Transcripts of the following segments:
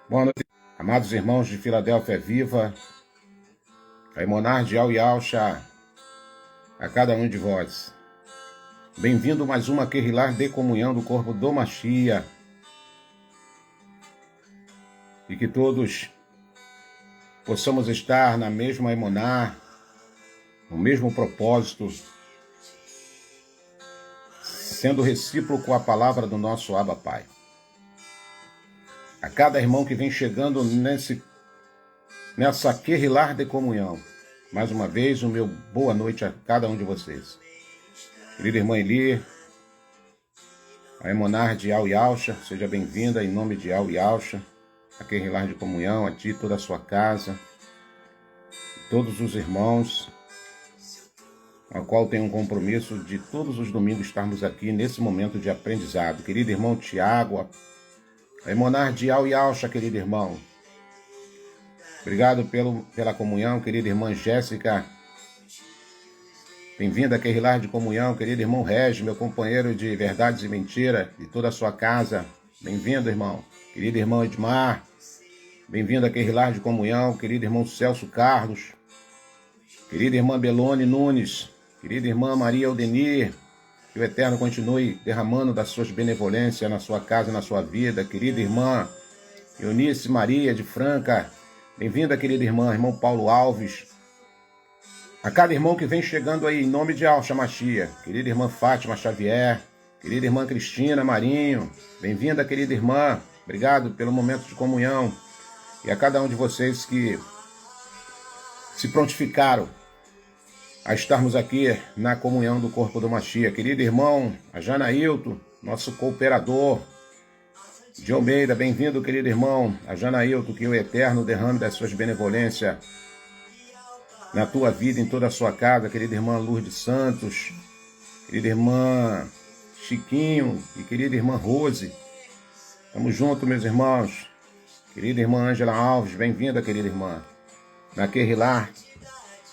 Boa noite, amados irmãos de Filadélfia Viva, Caimonar de Al Yalcha, a cada um de vós. Bem-vindo mais uma Querrilar de comunhão do corpo do Machia. E que todos possamos estar na mesma Emuná, no mesmo propósito, sendo recíproco a palavra do nosso Abba Pai. A cada irmão que vem chegando nessa Querrilar de comunhão, mais uma vez, o meu boa noite a cada um de vocês. Querida irmã Eli, a Emunar de Al Yalcha, seja bem-vinda em nome de Al Yalcha, a Querrilar de comunhão, a ti, toda a sua casa, todos os irmãos, ao qual tenho um compromisso de todos os domingos estarmos aqui nesse momento de aprendizado. Querido irmão Tiago, a Emunar de Al Yalcha, querido irmão, obrigado pela comunhão, querida irmã Jéssica. Bem-vinda a Querrilar de comunhão, querido irmão Regis, meu companheiro de verdades e mentira, de toda a sua casa. Bem-vindo, irmão. Querido irmão Edmar, bem-vindo a Querrilar de comunhão, querido irmão Celso Carlos, querida irmã Belone Nunes, querida irmã Maria Aldenir, que o Eterno continue derramando das suas benevolências na sua casa e na sua vida. Querida irmã Eunice Maria de Franca, bem-vinda, querida irmã, irmão Paulo Alves. A cada irmão que vem chegando aí, em nome de Yalcha Machia, querida irmã Fátima Xavier, querida irmã Cristina Marinho, bem-vinda, querida irmã, obrigado pelo momento de comunhão. E a cada um de vocês que se prontificaram a estarmos aqui na comunhão do corpo do Machia. Querido irmão, a Janailton, nosso cooperador de Almeida, bem-vindo, querido irmão, a Janailton, que o Eterno derrame das suas benevolências na tua vida, em toda a sua casa. Querida irmã Lourdes Santos, querida irmã Chiquinho e querida irmã Rose, estamos juntos, meus irmãos. Querida irmã Ângela Alves, bem-vinda, querida irmã, na Querrilar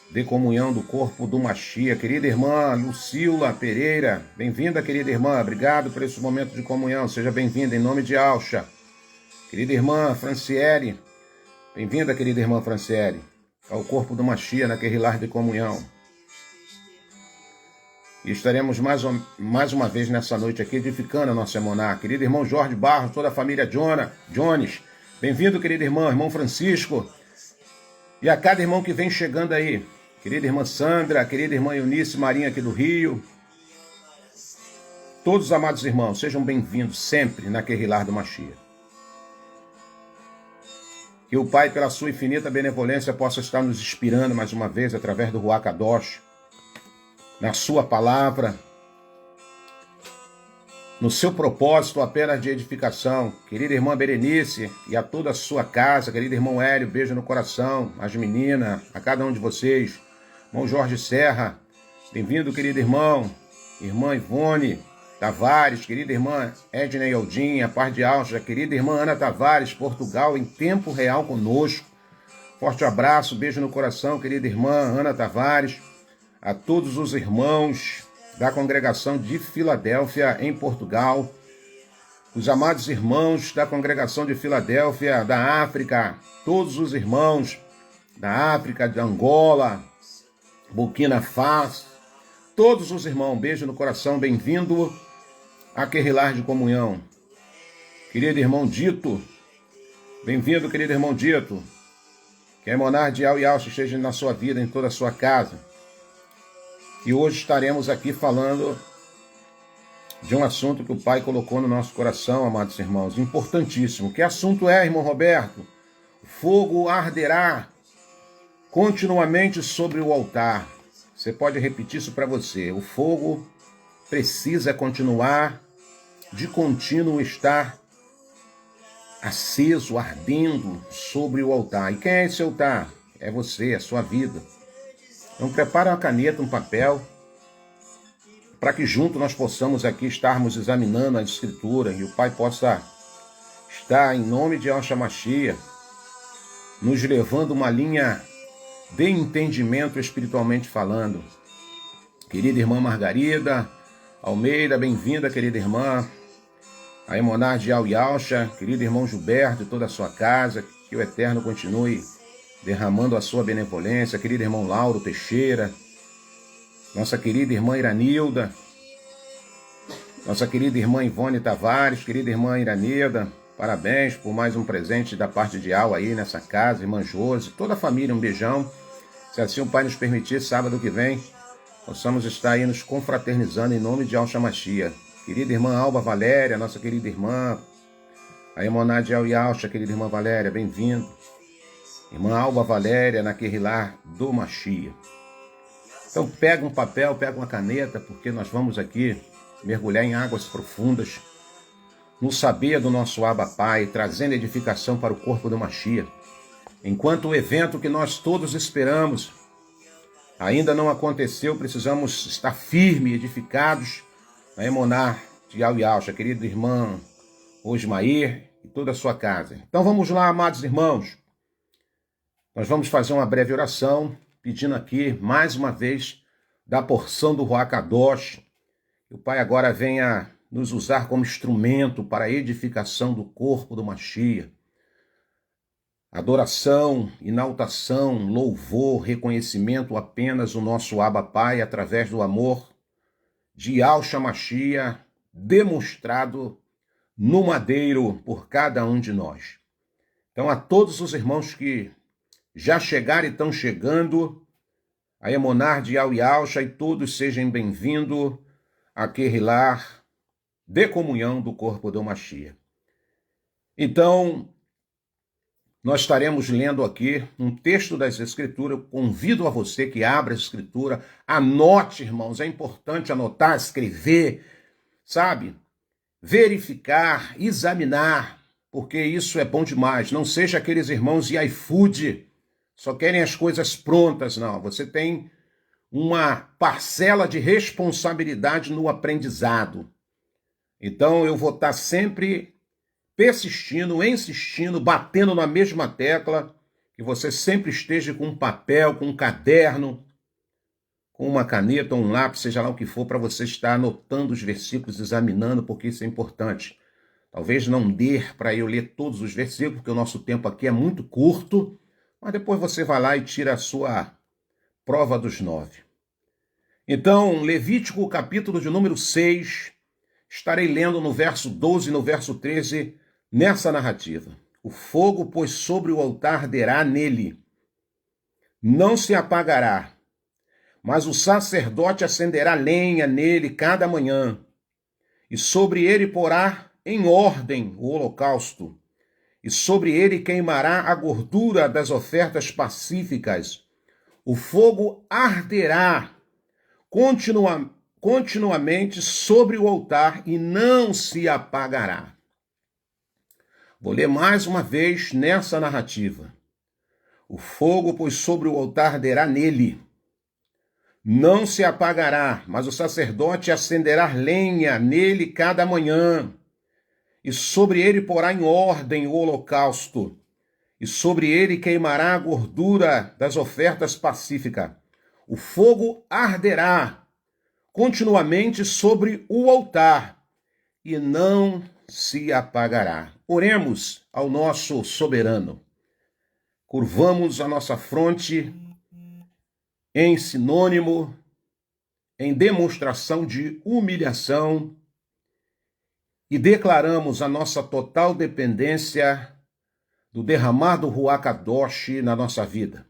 de comunhão do corpo do Machia. Querida irmã Lucila Pereira, bem-vinda, querida irmã, obrigado por esse momento de comunhão, seja bem-vinda em nome de Yalcha. Querida irmã Franciele, bem-vinda, querida irmã Franciele, ao corpo do Machia na Querrilar de comunhão. E estaremos mais uma vez nessa noite aqui edificando a nossa Emuná. Querido irmão Jorge Barros, toda a família Jones, bem-vindo, querido irmão Francisco, e a cada irmão que vem chegando aí. Querida irmã Sandra, querida irmã Eunice Marinha aqui do Rio. Todos os amados irmãos, sejam bem-vindos sempre na Querrilar do Machia. Que o Pai, pela sua infinita benevolência, possa estar nos inspirando mais uma vez através do Ruach Kadosh, na sua palavra, no seu propósito apenas de edificação. Querida irmã Berenice e a toda a sua casa, querido irmão Hélio, beijo no coração, as meninas, a cada um de vocês. Irmão Jorge Serra, bem-vindo, querido irmão. Irmã Ivone Tavares, querida irmã Edna Eldinha, Paz de Yalcha, querida irmã Ana Tavares, Portugal, em tempo real conosco. Forte abraço, beijo no coração, querida irmã Ana Tavares. A todos os irmãos da congregação de Filadélfia, em Portugal. Os amados irmãos da congregação de Filadélfia, da África. Todos os irmãos da África, de Angola, Burkina Faso. Todos os irmãos, beijo no coração, bem-vindo a Querrilar de comunhão. Querido irmão Dito, bem-vindo, querido irmão Dito. Que a Emunar de Al Yalcha esteja na sua vida, em toda a sua casa. E hoje estaremos aqui falando de um assunto que o Pai colocou no nosso coração, amados irmãos, importantíssimo. Que assunto é, irmão Roberto? O fogo arderá continuamente sobre o altar. Você pode repetir isso para você. O fogo precisa continuar, de contínuo estar aceso, ardendo sobre o altar. E quem é esse altar? É você, a sua vida. Então prepara uma caneta, um papel, para que junto nós possamos aqui estarmos examinando a Escritura e o Pai possa estar, em nome de Yalcha Machia, nos levando uma linha de entendimento espiritualmente falando. Querida irmã Margarida Almeida, bem-vinda, querida irmã. a Emonar de Al-Yalcha, querido irmão Gilberto e toda a sua casa, que o Eterno continue derramando a sua benevolência, querido irmão Lauro Teixeira, nossa querida irmã Iranilda, nossa querida irmã Ivone Tavares, querida irmã Iranilda, parabéns por mais um presente da parte de Al aí nessa casa, irmã Josi, toda a família, um beijão. Se assim o Pai nos permitir, sábado que vem, possamos estar aí nos confraternizando em nome de Yahshua Mashiach. Querida irmã Alba Valéria, nossa querida irmã, a Emoná de Al-Yalcha, querida irmã Valéria, bem-vindo. Irmã Alba Valéria, na Querrilar do Mashiach. Então pega um papel, pega uma caneta, porque nós vamos aqui mergulhar em águas profundas, no saber do nosso Abba Pai, trazendo edificação para o corpo do Mashiach. Enquanto o evento que nós todos esperamos ainda não aconteceu, precisamos estar firmes, edificados na Emoná de Al-Yalcha, querida irmã Osmair e toda a sua casa. Então vamos lá, amados irmãos. Nós vamos fazer uma breve oração, pedindo aqui, mais uma vez, da porção do Ruach Kadosh, que o Pai agora venha nos usar como instrumento para a edificação do corpo do Mashiach. Adoração, inaltação, louvor, reconhecimento apenas o nosso Abba Pai através do amor de Yahshua Mashiach demonstrado no madeiro por cada um de nós. Então a todos os irmãos que já chegaram e estão chegando, a Emonar de Al-Yalcha, e todos sejam bem-vindos a Querrilar de comunhão do corpo do Mashiach. Então, nós estaremos lendo aqui um texto das Escrituras. Eu convido a você que abra a Escritura, anote, irmãos, é importante anotar, escrever, sabe? Verificar, examinar, porque isso é bom demais. Não seja aqueles irmãos de iFood, só querem as coisas prontas, não. Você tem uma parcela de responsabilidade no aprendizado. Então eu vou estar sempre persistindo, insistindo, batendo na mesma tecla, que você sempre esteja com um papel, com um caderno, com uma caneta, um lápis, seja lá o que for, para você estar anotando os versículos, examinando, porque isso é importante. Talvez não dê para eu ler todos os versículos, porque o nosso tempo aqui é muito curto, mas depois você vai lá e tira a sua prova dos 9. Então, Levítico, capítulo de número 6, estarei lendo no verso 12 e no verso 13, nessa narrativa. O fogo, pois, sobre o altar arderá nele, não se apagará, mas o sacerdote acenderá lenha nele cada manhã, e sobre ele porá em ordem o holocausto, e sobre ele queimará a gordura das ofertas pacíficas. O fogo arderá continuamente sobre o altar e não se apagará. Vou ler mais uma vez nessa narrativa. O fogo, pois, sobre o altar arderá nele, não se apagará, mas o sacerdote acenderá lenha nele cada manhã, e sobre ele porá em ordem o holocausto, e sobre ele queimará a gordura das ofertas pacíficas. O fogo arderá continuamente sobre o altar, e não se apagará. Oremos ao nosso soberano. Curvamos a nossa fronte em sinônimo, em demonstração de humilhação, e declaramos a nossa total dependência do derramar do Ruach Kadosh na nossa vida.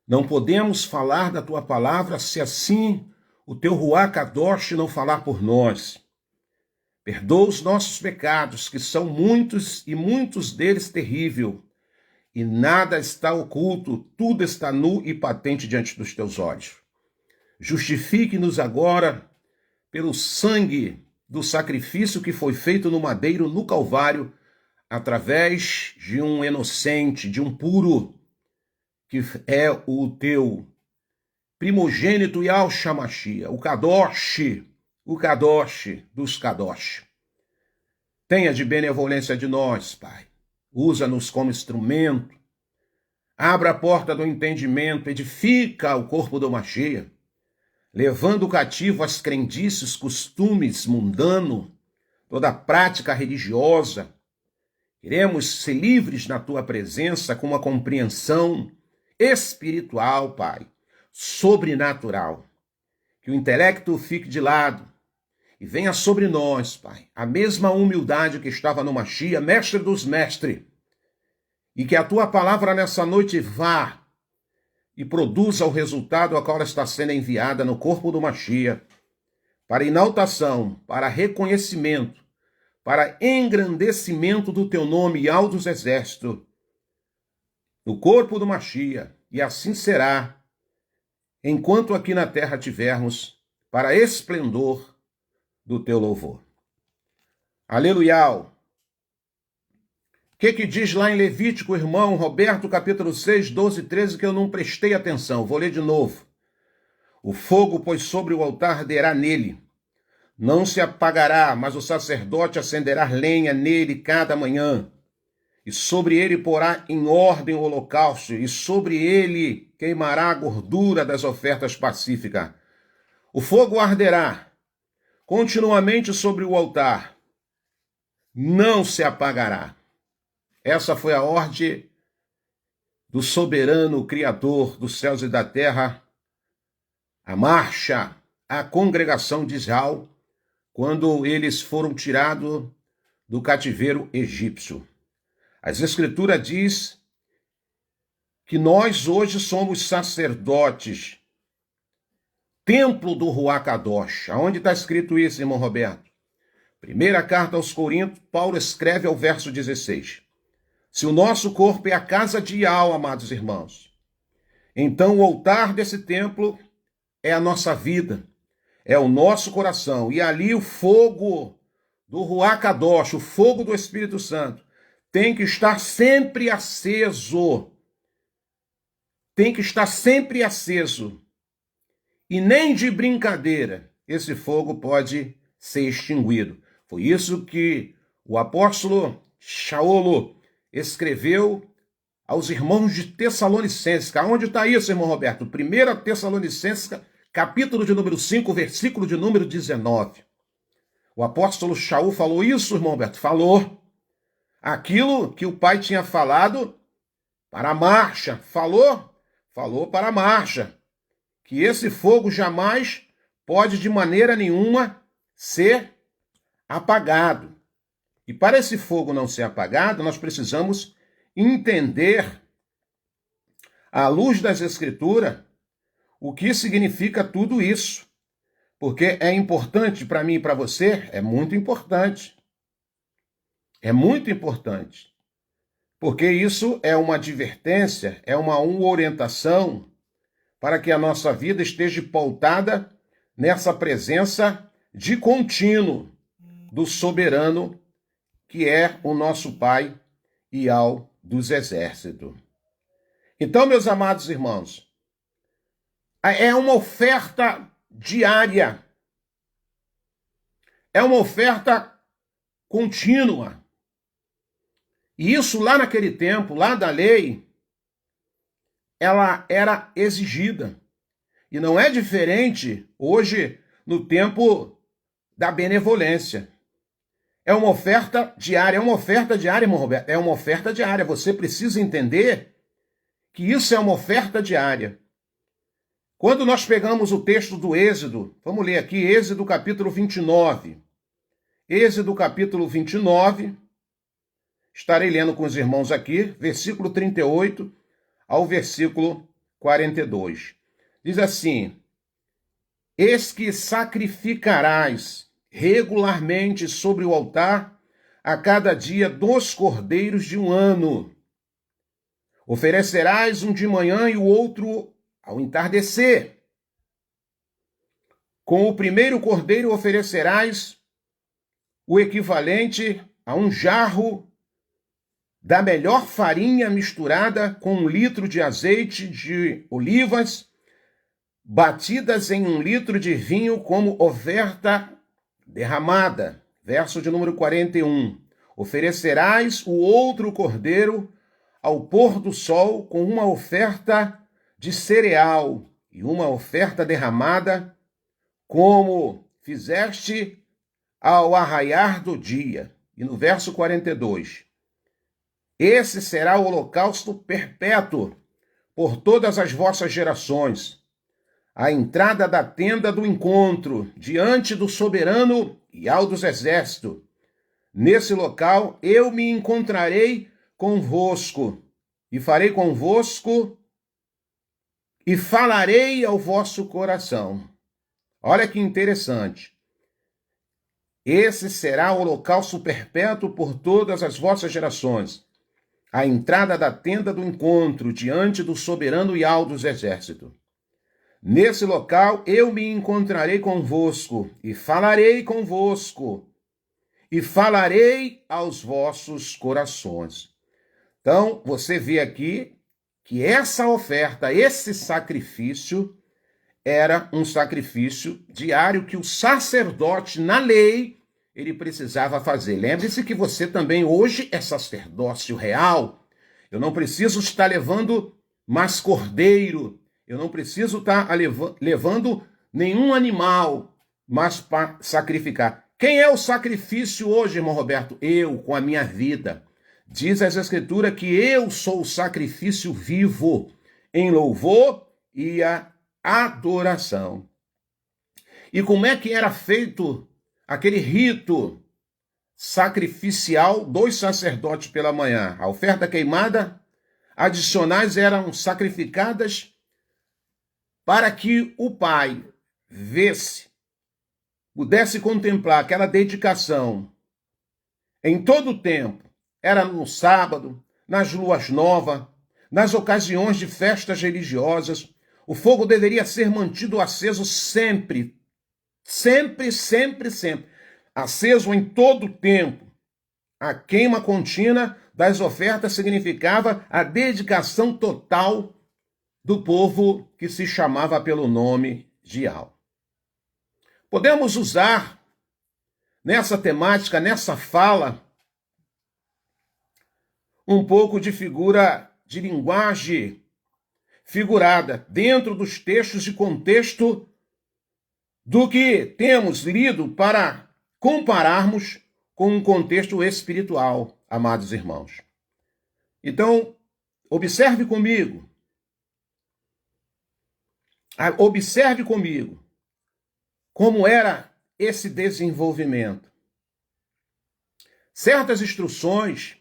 Não podemos falar da tua palavra se assim o teu Ruach Kadosh não falar por nós. Perdoa os nossos pecados, que são muitos e muitos deles terríveis, e nada está oculto, tudo está nu e patente diante dos teus olhos. Justifique-nos agora pelo sangue do sacrifício que foi feito no madeiro, no Calvário, através de um inocente, de um puro, que é o teu primogênito Yahshua Mashiach, o Kadosh dos Kadosh. Tenha de benevolência de nós, Pai. Usa-nos como instrumento. Abra a porta do entendimento, edifica o corpo do Mashiach, levando cativo as crendices, costumes mundanos, toda prática religiosa. Queremos ser livres na tua presença com uma compreensão espiritual, Pai, sobrenatural. Que o intelecto fique de lado e venha sobre nós, Pai, a mesma humildade que estava no Machia, mestre dos mestres. E que a tua palavra nessa noite vá e produza o resultado a qual ela está sendo enviada no corpo do Machia, para inaltação, para reconhecimento, para engrandecimento do teu nome, Yahweh dos exércitos, no corpo do Machia, e assim será, enquanto aqui na terra tivermos, para esplendor do teu louvor. Aleluia! O que diz lá em Levítico, irmão Roberto, capítulo 6, 12 e 13, que eu não prestei atenção, vou ler de novo. O fogo, pois, sobre o altar arderá nele, não se apagará, mas o sacerdote acenderá lenha nele cada manhã, e sobre ele porá em ordem o holocausto, e sobre ele queimará a gordura das ofertas pacíficas. O fogo arderá continuamente sobre o altar, não se apagará. Essa foi a ordem do soberano Criador dos céus e da terra, a marcha, a congregação de Israel, quando eles foram tirados do cativeiro egípcio. As Escrituras diz que nós hoje somos sacerdotes, templo do Ruach Kadosh. Aonde está escrito isso, irmão Roberto? Primeira carta aos Coríntios, Paulo escreve ao verso 16. Se o nosso corpo é a casa de Yahweh, amados irmãos, então o altar desse templo é a nossa vida, é o nosso coração. E ali o fogo do Ruach Kadosh, o fogo do Espírito Santo, tem que estar sempre aceso. Tem que estar sempre aceso. E nem de brincadeira esse fogo pode ser extinguido. Foi isso que o apóstolo Shaolo escreveu aos irmãos de Tessalonicenses. Onde está isso, irmão Roberto? 1 Tessalonicenses, capítulo de número 5, versículo de número 19. O apóstolo Shaul falou isso, irmão Roberto? Falou. Aquilo que o pai tinha falado para a marcha. Falou para a marcha. Que esse fogo jamais pode de maneira nenhuma ser apagado. E para esse fogo não ser apagado, nós precisamos entender, à luz das Escrituras, o que significa tudo isso. Porque é importante para mim e para você, é muito importante. É muito importante. Porque isso é uma advertência, é uma orientação para que a nossa vida esteja pautada nessa presença de contínuo do soberano, que é o nosso Pai Yahweh dos exércitos. Então, meus amados irmãos, é uma oferta diária. É uma oferta contínua. E isso lá naquele tempo, lá da lei, ela era exigida. E não é diferente hoje no tempo da benevolência. É uma oferta diária, irmão Roberto. É uma oferta diária. Você precisa entender que isso é uma oferta diária. Quando nós pegamos o texto do Êxodo, vamos ler aqui, Êxodo capítulo 29. Êxodo capítulo 29, estarei lendo com os irmãos aqui, versículo 38 ao versículo 42. Diz assim: eis que sacrificarás regularmente sobre o altar a cada dia 2 cordeiros de um ano. Oferecerás um de manhã e o outro ao entardecer. Com o primeiro cordeiro oferecerás o equivalente a um jarro da melhor farinha misturada com 1 litro de azeite de olivas, batidas em 1 litro de vinho como oferta derramada. Verso de número 41. Oferecerás o outro cordeiro ao pôr do sol com uma oferta de cereal e uma oferta derramada, como fizeste ao arraiar do dia. E no verso 42, esse será o holocausto perpétuo por todas as vossas gerações, a entrada da tenda do encontro, diante do soberano e ao dos exércitos. Nesse local eu me encontrarei convosco, e farei convosco, e falarei ao vosso coração. Olha que interessante. Esse será o holocausto perpétuo por todas as vossas gerações, a entrada da tenda do encontro, diante do soberano e ao dos exércitos. Nesse local eu me encontrarei convosco, e falarei convosco, e falarei aos vossos corações. Então, você vê aqui que essa oferta, esse sacrifício, era um sacrifício diário que o sacerdote, na lei, ele precisava fazer. Lembre-se que você também hoje é sacerdócio real. Eu não preciso estar levando mais cordeiro, eu não preciso estar levando nenhum animal mais para sacrificar. Quem é o sacrifício hoje, irmão Roberto? Eu, com a minha vida. Diz as Escrituras que eu sou o sacrifício vivo, em louvor e a adoração. E como é que era feito aquele rito sacrificial dos sacerdotes pela manhã? A oferta queimada, adicionais eram sacrificadas para que o pai visse, pudesse contemplar aquela dedicação em todo o tempo. Era no sábado, nas luas novas, nas ocasiões de festas religiosas. O fogo deveria ser mantido aceso sempre, sempre, sempre, sempre. Aceso em todo o tempo. A queima contínua das ofertas significava a dedicação total do povo que se chamava pelo nome de Yahvé. Podemos usar nessa temática, nessa fala, um pouco de figura de linguagem figurada dentro dos textos e contexto do que temos lido para compararmos com um contexto espiritual, amados irmãos. Então, observe comigo como era esse desenvolvimento. Certas instruções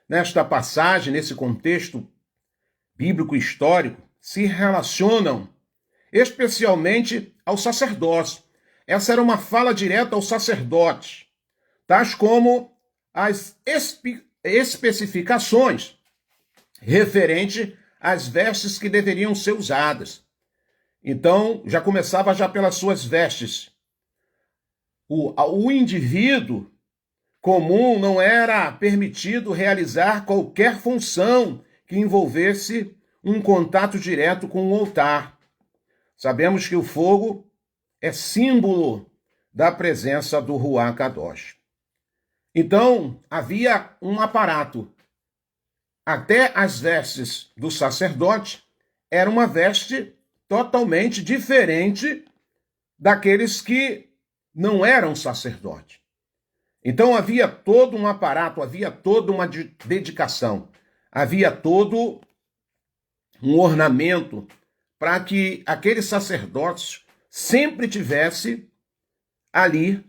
nesta passagem, nesse contexto bíblico histórico, se relacionam especialmente ao sacerdócio. Essa era uma fala direta ao sacerdote, tais como as especificações referente às vestes que deveriam ser usadas. Então, já começava já pelas suas vestes. O indivíduo comum não era permitido realizar qualquer função que envolvesse um contato direto com o altar. Sabemos que o fogo é símbolo da presença do Ruach Kadosh. Então, havia um aparato. Até as vestes do sacerdote era uma veste totalmente diferente daqueles que não eram sacerdotes. Então havia todo um aparato, havia toda uma dedicação, havia todo um ornamento para que aquele sacerdócio sempre tivesse ali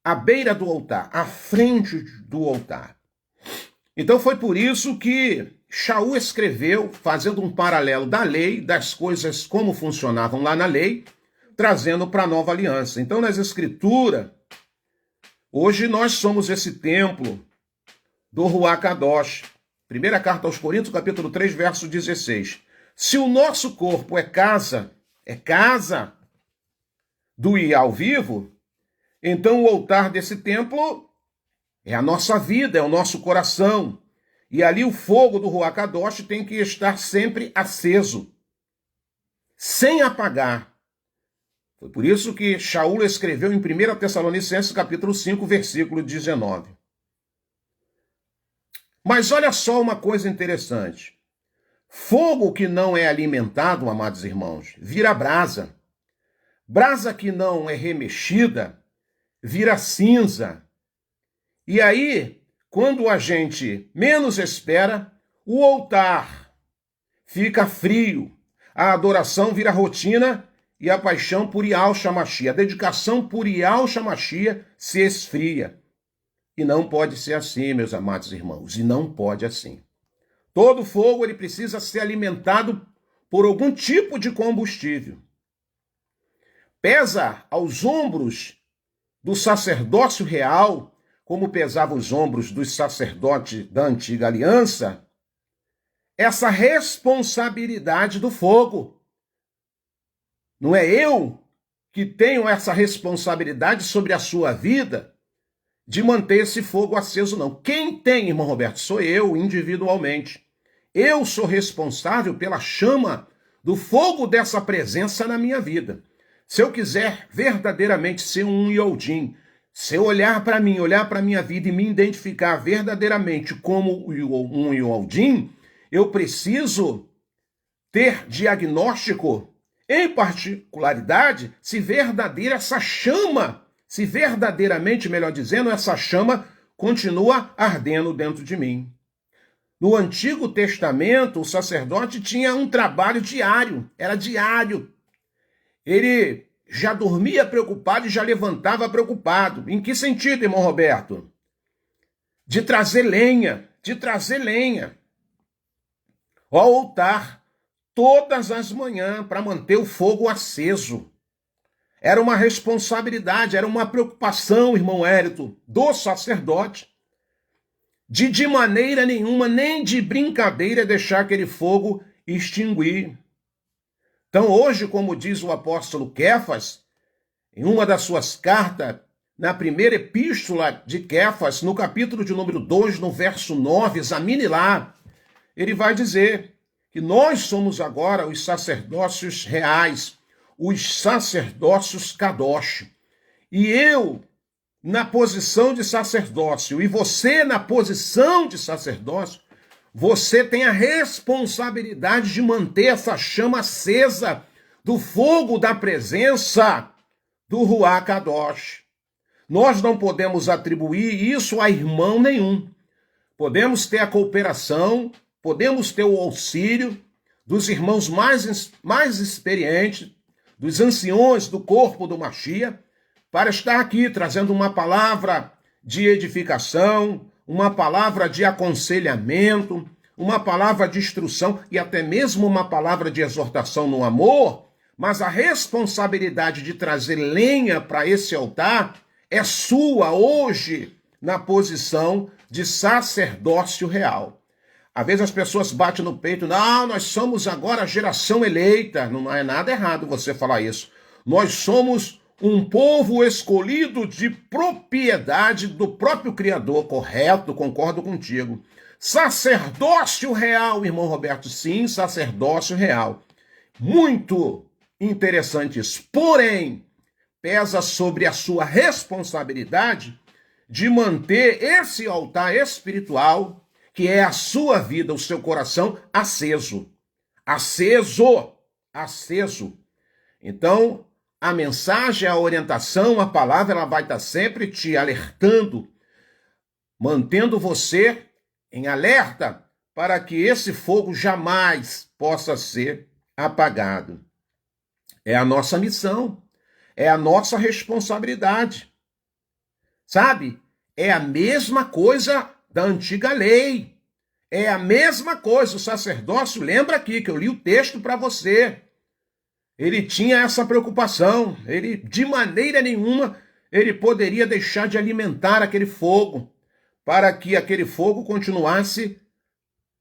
à beira do altar, à frente do altar. Então foi por isso que Shaul escreveu, fazendo um paralelo da lei, das coisas como funcionavam lá na lei, trazendo para a nova aliança. Então nas Escrituras, hoje nós somos esse templo do Ruach Kadosh. Primeira carta aos Coríntios, capítulo 3, verso 16. Se o nosso corpo é casa do Yahvé vivo, então o altar desse templo é a nossa vida, é o nosso coração. E ali o fogo do Ruach Kadosh tem que estar sempre aceso, sem apagar. Foi por isso que Shaul escreveu em 1 Tessalonicenses, capítulo 5, versículo 19. Mas olha só uma coisa interessante. Fogo que não é alimentado, amados irmãos, vira brasa. Brasa que não é remexida, vira cinza. E aí, quando a gente menos espera, o altar fica frio, a adoração vira rotina e a paixão por Yahshua Mashiach, a dedicação por Yahshua Mashiach se esfria. E não pode ser assim, meus amados irmãos, e não pode assim. Todo fogo ele precisa ser alimentado por algum tipo de combustível. Pesa aos ombros do sacerdócio real, como pesava os ombros dos sacerdotes da antiga aliança, essa responsabilidade do fogo. Não é eu que tenho essa responsabilidade sobre a sua vida de manter esse fogo aceso, não. Quem tem, irmão Roberto, sou eu, individualmente. Eu sou responsável pela chama do fogo dessa presença na minha vida. Se eu quiser verdadeiramente ser um Yodim, se eu olhar para mim, olhar para a minha vida e me identificar verdadeiramente como um Yodim, eu preciso ter diagnóstico, em particularidade, se verdadeiramente, melhor dizendo, essa chama continua ardendo dentro de mim. No Antigo Testamento, o sacerdote tinha um trabalho diário, era diário. Ele já dormia preocupado e já levantava preocupado. Em que sentido, irmão Roberto? De trazer lenha. Ao altar, todas as manhãs, para manter o fogo aceso. Era uma responsabilidade, era uma preocupação, irmão Hérito, do sacerdote, de maneira nenhuma, nem de brincadeira, deixar aquele fogo extinguir. Então hoje, como diz o apóstolo Kéfas, em uma das suas cartas, na primeira epístola de Kéfas, no capítulo de número 2, no verso 9, examine lá, ele vai dizer que nós somos agora os sacerdócios reais, os sacerdócios kadosh. E eu, na posição de sacerdócio, e você na posição de sacerdócio, você tem a responsabilidade de manter essa chama acesa do fogo da presença do Ruach Kadosh. Nós não podemos atribuir isso a irmão nenhum. Podemos ter a cooperação, podemos ter o auxílio dos irmãos mais experientes, dos anciões do corpo do Mashiach, para estar aqui trazendo uma palavra de edificação, uma palavra de aconselhamento, uma palavra de instrução e até mesmo uma palavra de exortação no amor, mas a responsabilidade de trazer lenha para esse altar é sua hoje na posição de sacerdócio real. Às vezes as pessoas batem no peito, não, nós somos agora a geração eleita. Não é nada errado você falar isso. Nós somos um povo escolhido de propriedade do próprio Criador, correto, concordo contigo. Sacerdócio real, irmão Roberto, sim, sacerdócio real. Muito interessante isso. Porém, pesa sobre a sua responsabilidade de manter esse altar espiritual, que é a sua vida, o seu coração, aceso. Aceso. Então, a mensagem, a orientação, a palavra, ela vai estar sempre te alertando, mantendo você em alerta para que esse fogo jamais possa ser apagado. É a nossa missão, é a nossa responsabilidade. Sabe? É a mesma coisa da antiga lei. É a mesma coisa. O sacerdócio, lembra aqui que eu li o texto para você. Ele tinha essa preocupação. Ele, de maneira nenhuma, ele poderia deixar de alimentar aquele fogo, para que aquele fogo continuasse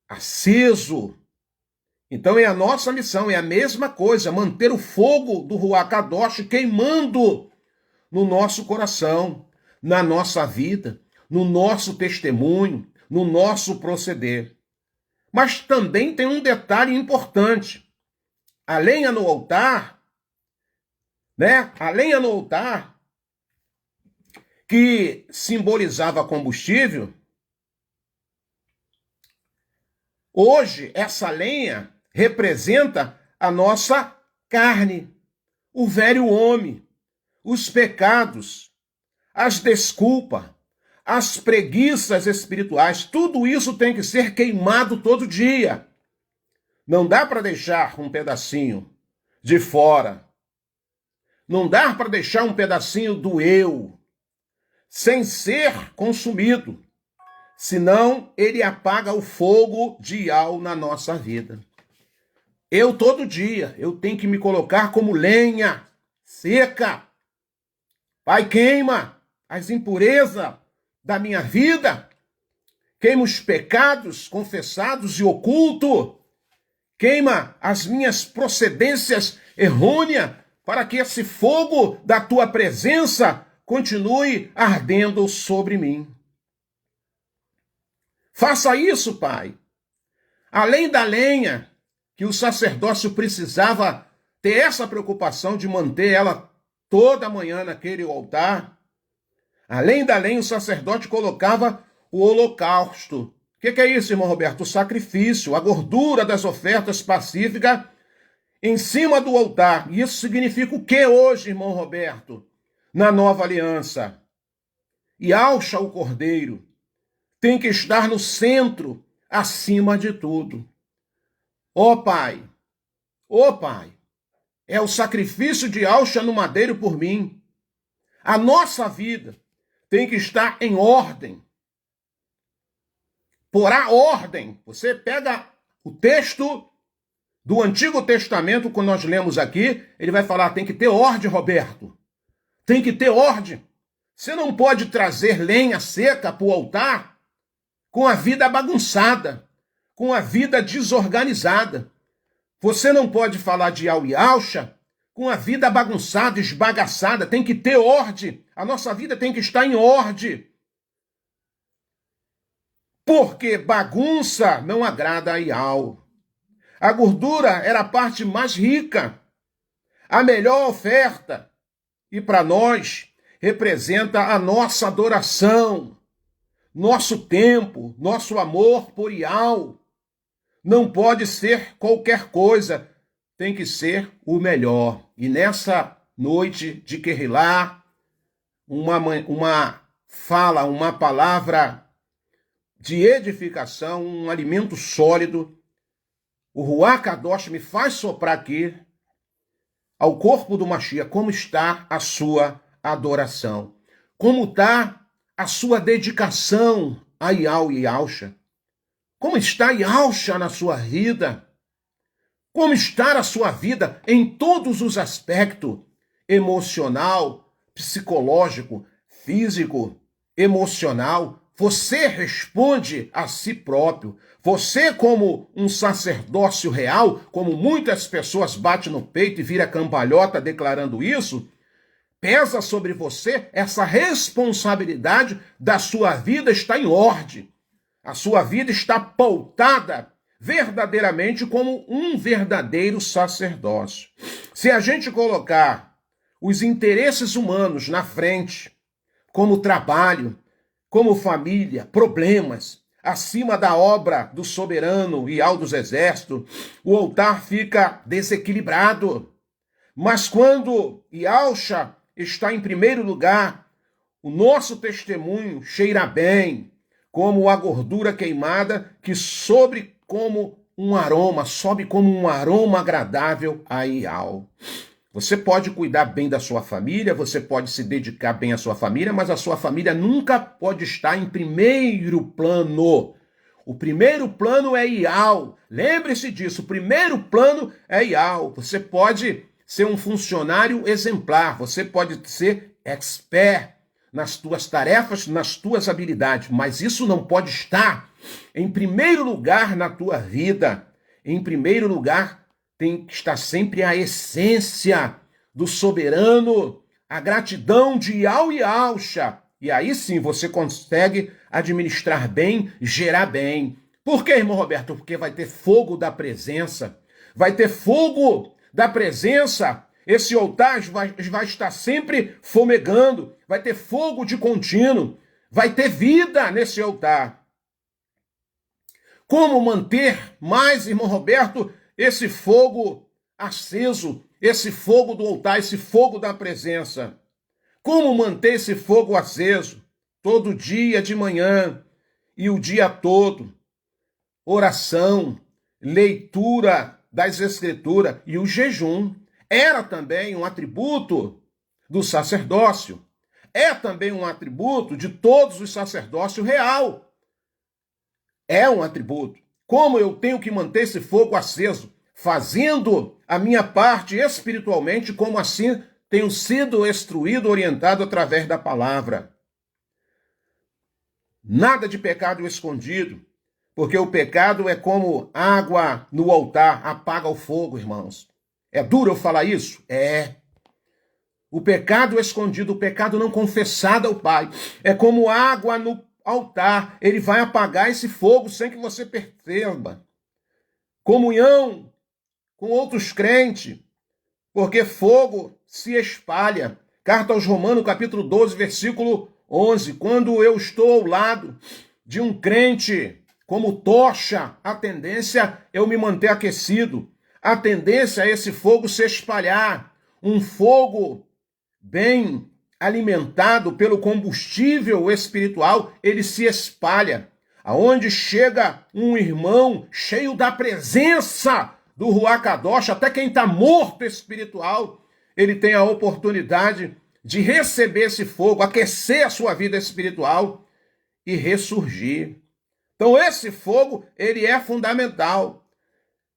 aceso. Então é a nossa missão, é a mesma coisa, manter o fogo do Ruach Kadosh queimando no nosso coração, na nossa vida, no nosso testemunho, no nosso proceder. Mas também tem um detalhe importante. A lenha no altar, a lenha no altar, que simbolizava combustível, hoje essa lenha representa a nossa carne, o velho homem, os pecados, as desculpas, as preguiças espirituais, tudo isso tem que ser queimado todo dia. Não dá para deixar um pedacinho de fora. Não dá para deixar um pedacinho do eu sem ser consumido. Senão ele apaga o fogo de Ial na nossa vida. Eu todo dia, eu tenho que me colocar como lenha seca. Pai, queima as impurezas da minha vida. Queima os pecados confessados e ocultos. Queima as minhas procedências errôneas, para que esse fogo da tua presença continue ardendo sobre mim. Faça isso, Pai. Além da lenha, que o sacerdócio precisava ter essa preocupação de manter ela toda manhã naquele altar. Além da lenha, o sacerdote colocava o holocausto. O que é isso, irmão Roberto? O sacrifício, a gordura das ofertas pacíficas em cima do altar. E isso significa o que hoje, irmão Roberto? Na nova aliança. Yahshua, o Cordeiro, tem que estar no centro, acima de tudo. Ó Pai, é o sacrifício de Yahshua no madeiro por mim. A nossa vida tem que estar em ordem. Porá ordem. Você pega o texto do Antigo Testamento, que nós lemos aqui, ele vai falar, tem que ter ordem, Roberto. Tem que ter ordem. Você não pode trazer lenha seca para o altar com a vida bagunçada, com a vida desorganizada. Você não pode falar de Yahshua com a vida bagunçada, esbagaçada. Tem que ter ordem. A nossa vida tem que estar em ordem. Porque bagunça não agrada a Yahweh. A gordura era a parte mais rica, a melhor oferta. E para nós, representa a nossa adoração, nosso tempo, nosso amor por Yahweh. Não pode ser qualquer coisa, tem que ser o melhor. E nessa noite de Kehillah, uma palavra de edificação, um alimento sólido, o Ruach Kadosh me faz soprar aqui ao corpo do Mashiach como está a sua adoração, como está a sua dedicação a Yahweh e Yahshua, como está Yahshua na sua vida, como está a sua vida em todos os aspectos, emocional, psicológico, físico, emocional. Você responde a si próprio. Você, como um sacerdócio real, como muitas pessoas batem no peito e vira cambalhota declarando isso, pesa sobre você essa responsabilidade da sua vida está em ordem. A sua vida está pautada verdadeiramente como um verdadeiro sacerdócio. Se a gente colocar os interesses humanos na frente, como trabalho, como família, problemas, acima da obra do soberano e dos exércitos, o altar fica desequilibrado. Mas quando Yahshua está em primeiro lugar, o nosso testemunho cheira bem, como a gordura queimada que sobe como um aroma agradável a Yahweh. Você pode cuidar bem da sua família, você pode se dedicar bem à sua família, mas a sua família nunca pode estar em primeiro plano. O primeiro plano é Yahweh. Lembre-se disso, o primeiro plano é Yahweh. Você pode ser um funcionário exemplar, você pode ser expert nas tuas tarefas, nas tuas habilidades, mas isso não pode estar em primeiro lugar na tua vida. Em primeiro lugar tem que estar sempre a essência do soberano, a gratidão de Yahweh e Yahshua. E aí sim você consegue administrar bem, gerar bem. Por quê, irmão Roberto? Porque vai ter fogo da presença. Vai ter fogo da presença. Esse altar vai estar sempre fumegando. Vai ter fogo de contínuo. Vai ter vida nesse altar. Como manter mais, irmão Roberto, esse fogo aceso, esse fogo do altar, esse fogo da presença? Como manter esse fogo aceso? Todo dia de manhã e o dia todo. Oração, leitura das Escrituras e o jejum. Era também um atributo do sacerdócio. É também um atributo de todos os sacerdócios real. É um atributo. Como eu tenho que manter esse fogo aceso? Fazendo a minha parte espiritualmente, como assim tenho sido instruído, orientado através da palavra. Nada de pecado escondido, porque o pecado é como água no altar, apaga o fogo, irmãos. É duro eu falar isso? É. O pecado escondido, o pecado não confessado ao Pai, é como água no altar, ele vai apagar esse fogo sem que você perceba. Comunhão com outros crentes, porque fogo se espalha. Carta aos Romanos, capítulo 12, versículo 11. Quando eu estou ao lado de um crente como tocha, a tendência é eu me manter aquecido. A tendência é esse fogo se espalhar. Um fogo bem alimentado pelo combustível espiritual, ele se espalha. Aonde chega um irmão cheio da presença do Ruach Kadosh, até quem está morto espiritual, ele tem a oportunidade de receber esse fogo, aquecer a sua vida espiritual e ressurgir. Então esse fogo, ele é fundamental.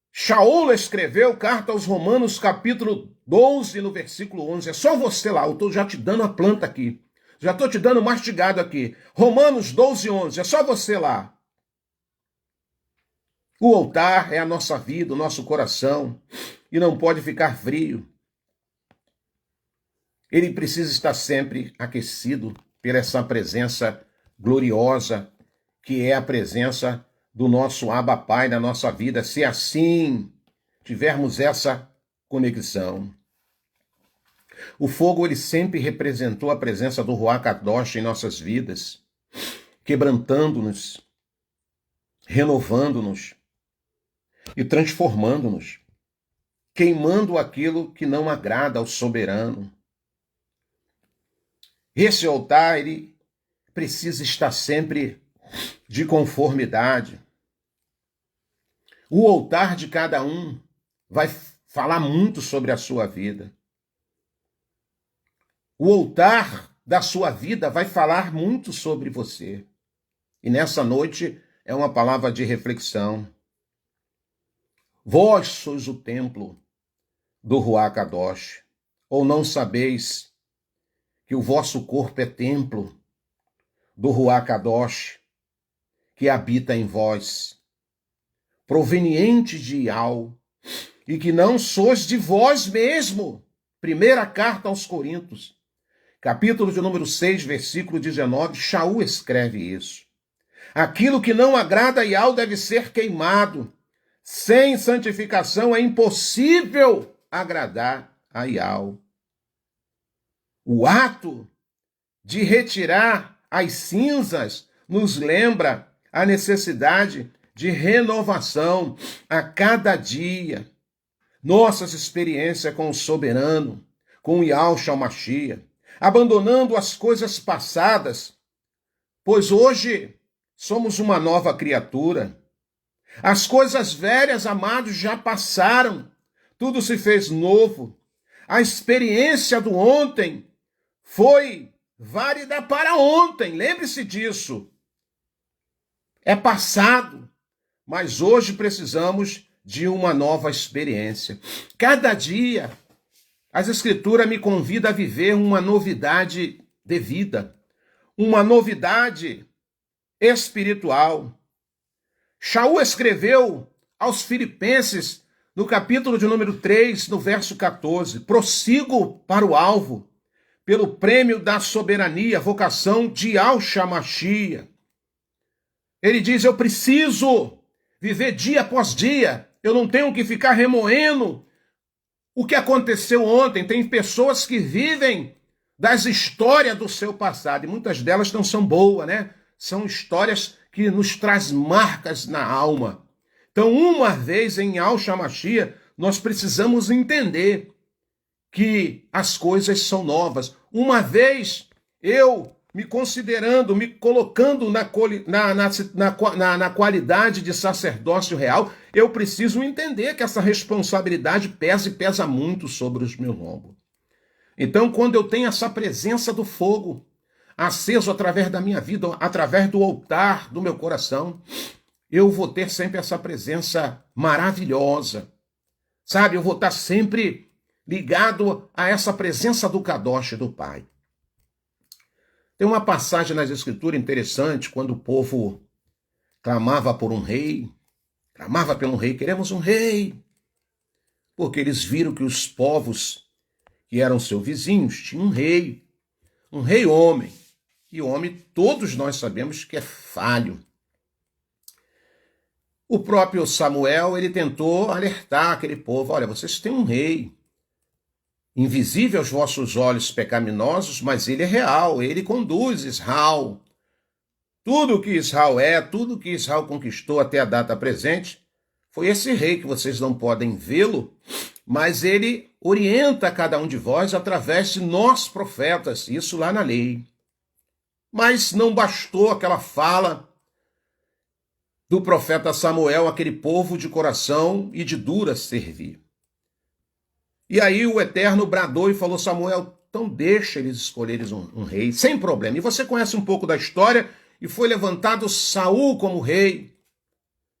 Shaul escreveu carta aos Romanos, capítulo 12, no versículo 11. É só você lá, eu estou já te dando a planta aqui. Já estou te dando mastigado aqui. Romanos 12, 11. É só você lá. O altar é a nossa vida, o nosso coração. E não pode ficar frio. Ele precisa estar sempre aquecido por essa presença gloriosa, que é a presença do nosso Abba Pai na nossa vida, se assim tivermos essa conexão. O fogo, ele sempre representou a presença do Ruach Kadosh em nossas vidas, quebrantando-nos, renovando-nos e transformando-nos, queimando aquilo que não agrada ao soberano. Esse altar, ele precisa estar sempre de conformidade. O altar de cada um vai falar muito sobre a sua vida. O altar da sua vida vai falar muito sobre você. E nessa noite é uma palavra de reflexão. Vós sois o templo do Ruach Kadosh, ou não sabeis que o vosso corpo é templo do Ruach Kadosh, que habita em vós, proveniente de Ial, e que não sois de vós mesmo. Primeira carta aos Coríntios, capítulo de número 6, versículo 19, Shaul escreve isso. Aquilo que não agrada a Ial deve ser queimado. Sem santificação é impossível agradar a Ial. O ato de retirar as cinzas nos lembra a necessidade de renovação a cada dia. Nossas experiências com o soberano, com o Yahushua Mashiach, abandonando as coisas passadas, pois hoje somos uma nova criatura. As coisas velhas, amados, já passaram, tudo se fez novo. A experiência do ontem foi válida para ontem, lembre-se disso. É passado, mas hoje precisamos de uma nova experiência. Cada dia, as Escrituras me convidam a viver uma novidade de vida, uma novidade espiritual. Shaul escreveu aos Filipenses, no capítulo de número 3, no verso 14, prossigo para o alvo, pelo prêmio da soberania, vocação de Yahushua Mashiach. Ele diz, eu preciso viver dia após dia, eu não tenho que ficar remoendo o que aconteceu ontem. Tem pessoas que vivem das histórias do seu passado, e muitas delas não são boas, né? São histórias que nos traz marcas na alma. Então, uma vez em Yahushua Mashiach, nós precisamos entender que as coisas são novas. Uma vez eu me considerando, me colocando na qualidade de sacerdócio real, eu preciso entender que essa responsabilidade pesa e pesa muito sobre os meus ombros. Então, quando eu tenho essa presença do fogo aceso através da minha vida, através do altar do meu coração, eu vou ter sempre essa presença maravilhosa. Sabe, eu vou estar sempre ligado a essa presença do Kadosh do Pai. Tem uma passagem nas Escrituras interessante, quando o povo clamava por um rei, clamava pelo rei, queremos um rei, porque eles viram que os povos que eram seus vizinhos tinham um rei homem, e homem todos nós sabemos que é falho. O próprio Samuel, ele tentou alertar aquele povo, olha, vocês têm um rei, invisível aos vossos olhos pecaminosos, mas ele é real, ele conduz Israel. Tudo que Israel é, tudo que Israel conquistou até a data presente, foi esse rei que vocês não podem vê-lo, mas ele orienta cada um de vós através de nós profetas, isso lá na lei. Mas não bastou aquela fala do profeta Samuel, aquele povo de coração e de dura servir. E aí o Eterno bradou e falou, Samuel, então deixa eles escolherem um rei, sem problema. E você conhece um pouco da história, e foi levantado Saul como rei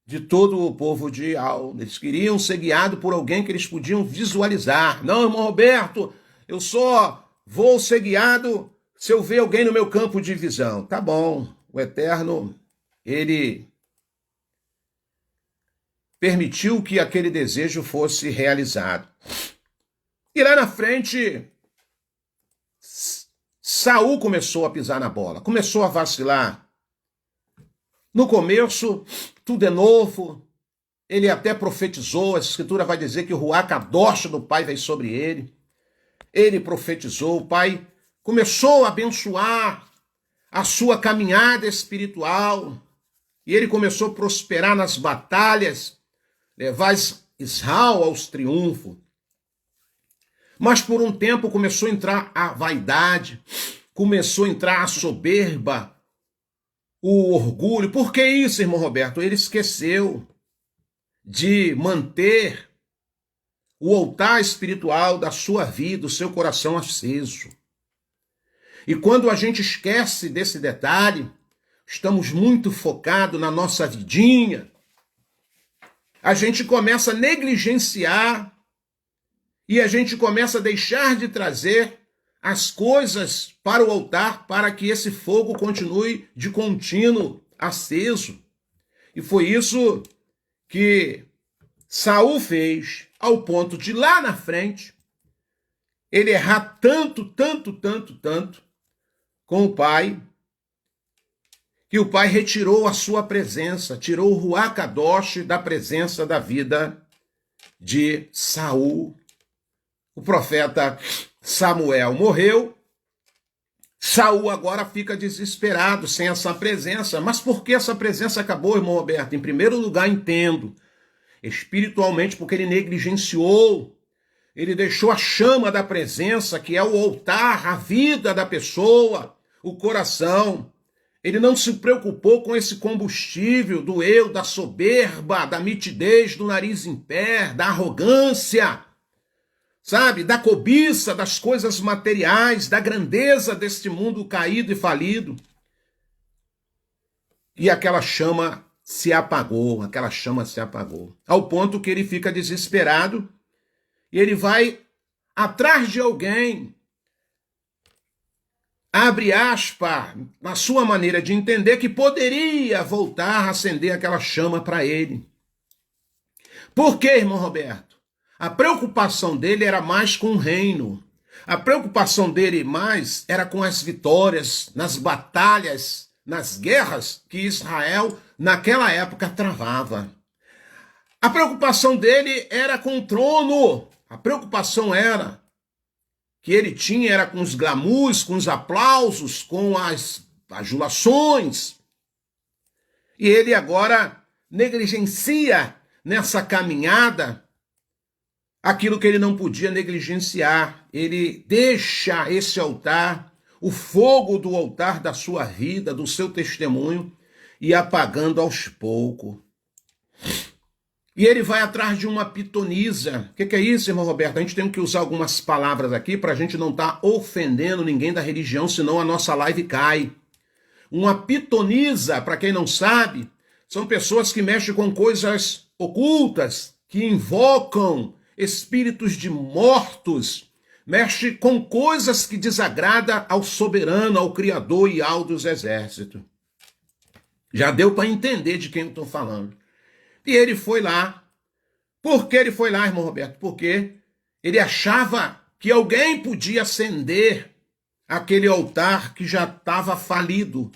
de todo o povo de Israel. Eles queriam ser guiados por alguém que eles podiam visualizar. Não, irmão Roberto, eu só vou ser guiado se eu ver alguém no meu campo de visão. Tá bom, o Eterno, ele permitiu que aquele desejo fosse realizado. E lá na frente, Saul começou a pisar na bola, começou a vacilar. No começo, tudo é novo. Ele até profetizou, a escritura vai dizer que o Ruach Kadosh do Pai veio sobre ele. Ele profetizou, o Pai começou a abençoar a sua caminhada espiritual. E ele começou a prosperar nas batalhas, levar Israel aos triunfos. Mas por um tempo começou a entrar a vaidade, começou a entrar a soberba, o orgulho. Por que isso, irmão Roberto? Ele esqueceu de manter o altar espiritual da sua vida, do seu coração aceso. E quando a gente esquece desse detalhe, estamos muito focados na nossa vidinha, a gente começa a negligenciar e a gente começa a deixar de trazer as coisas para o altar para que esse fogo continue de contínuo aceso. E foi isso que Saul fez, ao ponto de lá na frente ele errar tanto com o pai, que o pai retirou a sua presença, tirou o Ruach Kadosh da presença da vida de Saul. O profeta Samuel morreu, Saul agora fica desesperado sem essa presença. Mas por que essa presença acabou, irmão Roberto? Em primeiro lugar, entendo, espiritualmente, porque ele negligenciou, ele deixou a chama da presença, que é o altar, a vida da pessoa, o coração. Ele não se preocupou com esse combustível do eu, da soberba, da mitidez, do nariz em pé, da arrogância, sabe, da cobiça das coisas materiais, da grandeza deste mundo caído e falido. E aquela chama se apagou, ao ponto que ele fica desesperado e ele vai atrás de alguém, abre aspas, na sua maneira de entender, que poderia voltar a acender aquela chama para ele. Por quê, irmão Roberto? A preocupação dele era mais com o reino. A preocupação dele mais era com as vitórias, nas batalhas, nas guerras que Israel naquela época travava. A preocupação dele era com o trono. A preocupação era que ele tinha era com os glamours, com os aplausos, com as bajulações. E ele agora negligencia nessa caminhada aquilo que ele não podia negligenciar. Ele deixa esse altar, o fogo do altar da sua vida, do seu testemunho, e apagando aos poucos. E ele vai atrás de uma pitonisa. O que é isso, irmão Roberto? A gente tem que usar algumas palavras aqui para a gente não estar ofendendo ninguém da religião, senão a nossa live cai. Uma pitonisa, para quem não sabe, são pessoas que mexem com coisas ocultas, que invocam espíritos de mortos, mexem com coisas que desagradam ao soberano, ao Criador e ao dos exércitos. Já deu para entender de quem eu estou falando. E ele foi lá. Por que ele foi lá, irmão Roberto? Porque ele achava que alguém podia acender aquele altar que já estava falido,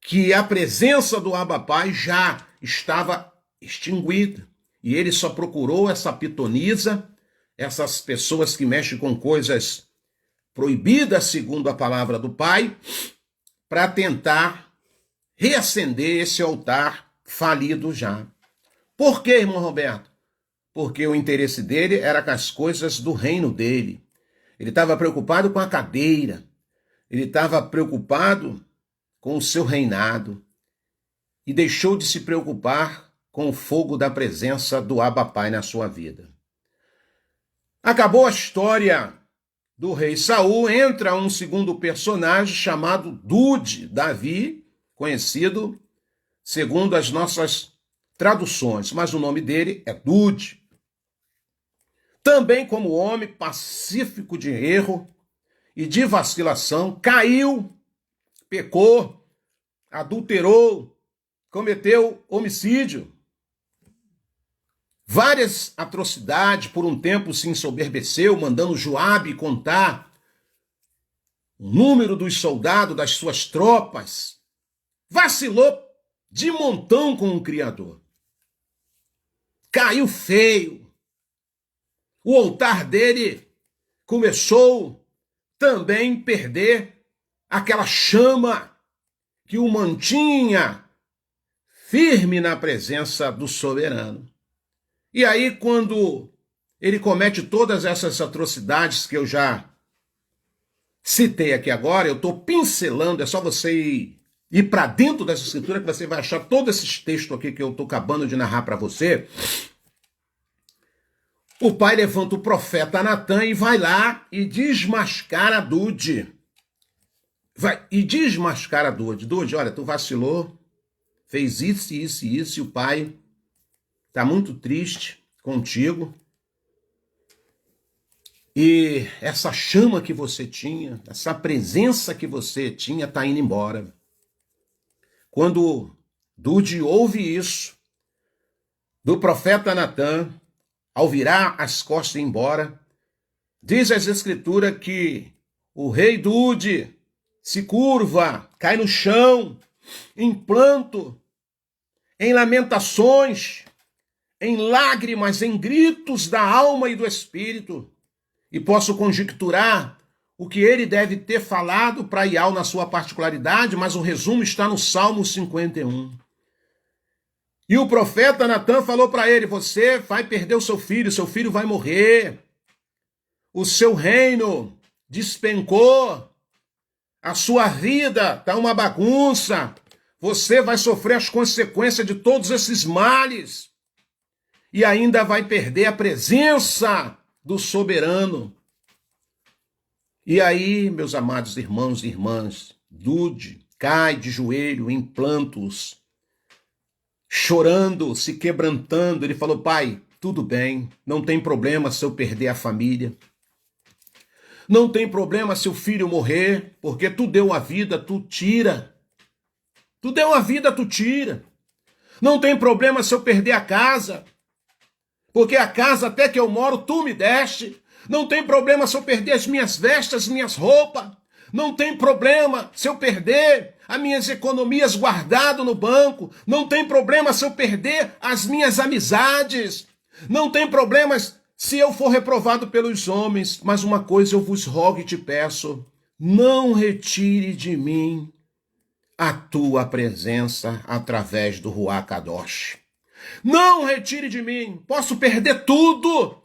que a presença do Abba Pai já estava extinguida. E ele só procurou essa pitonisa, essas pessoas que mexem com coisas proibidas segundo a palavra do Pai, para tentar reacender esse altar falido já. Por quê, irmão Roberto? Porque o interesse dele era com as coisas do reino dele. Ele estava preocupado com a cadeira. Ele estava preocupado com o seu reinado. E deixou de se preocupar com o fogo da presença do Abba Pai na sua vida. Acabou a história do rei Saul, entra um segundo personagem chamado Dude, Davi, conhecido segundo as nossas traduções, mas o nome dele é Dude. Também como homem pacífico de erro e de vacilação, caiu, pecou, adulterou, cometeu homicídio. Várias atrocidades, por um tempo se ensoberbeceu, mandando Joabe contar o número dos soldados das suas tropas. Vacilou de montão com o Criador. Caiu feio. O altar dele começou também a perder aquela chama que o mantinha firme na presença do soberano. E aí, quando ele comete todas essas atrocidades que eu já citei aqui agora, eu estou pincelando, é só você ir para dentro dessa escritura que você vai achar todos esses textos aqui que eu estou acabando de narrar para você. O pai levanta o profeta Natan e vai lá e desmascara Dude. Dude, olha, tu vacilou, fez isso, isso e isso, e o pai está muito triste contigo. E essa chama que você tinha, essa presença que você tinha, está indo embora. Quando Dude ouve isso, do profeta Natan, ao virar as costas e ir embora, diz as escrituras que o rei Dude se curva, cai no chão, em pranto, em lamentações, em lágrimas, em gritos da alma e do espírito. E posso conjecturar o que ele deve ter falado para Ial na sua particularidade, mas o resumo está no Salmo 51. E o profeta Natan falou para ele, você vai perder o seu filho vai morrer. O seu reino despencou, a sua vida está uma bagunça, você vai sofrer as consequências de todos esses males e ainda vai perder a presença do soberano. E aí, meus amados irmãos e irmãs, Dude cai de joelho em plantos, chorando, se quebrantando. Ele falou, pai, tudo bem, não tem problema se eu perder a família. Não tem problema se o filho morrer, porque tu deu a vida, tu tira. Tu deu a vida, tu tira. Não tem problema se eu perder a casa, porque a casa até que eu moro, tu me deste. Não tem problema se eu perder as minhas vestes, as minhas roupas. Não tem problema se eu perder as minhas economias guardadas no banco. Não tem problema se eu perder as minhas amizades. Não tem problemas se eu for reprovado pelos homens. Mas uma coisa eu vos rogo e te peço, não retire de mim a tua presença através do Ruach Kadosh. Não retire de mim. Posso perder tudo,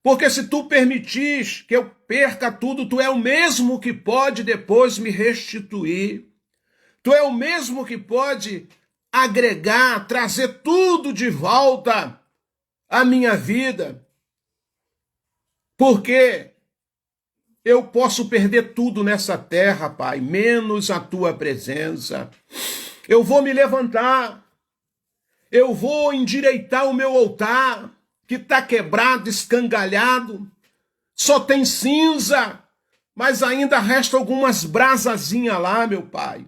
Porque se tu permitis que eu perca tudo, tu é o mesmo que pode depois me restituir. Tu é o mesmo que pode agregar, trazer tudo de volta à minha vida. Porque eu posso perder tudo nessa terra, Pai, menos a tua presença. Eu vou me levantar, eu vou endireitar o meu altar, que está quebrado, escangalhado, só tem cinza, mas ainda resta algumas brasazinhas lá, meu Pai.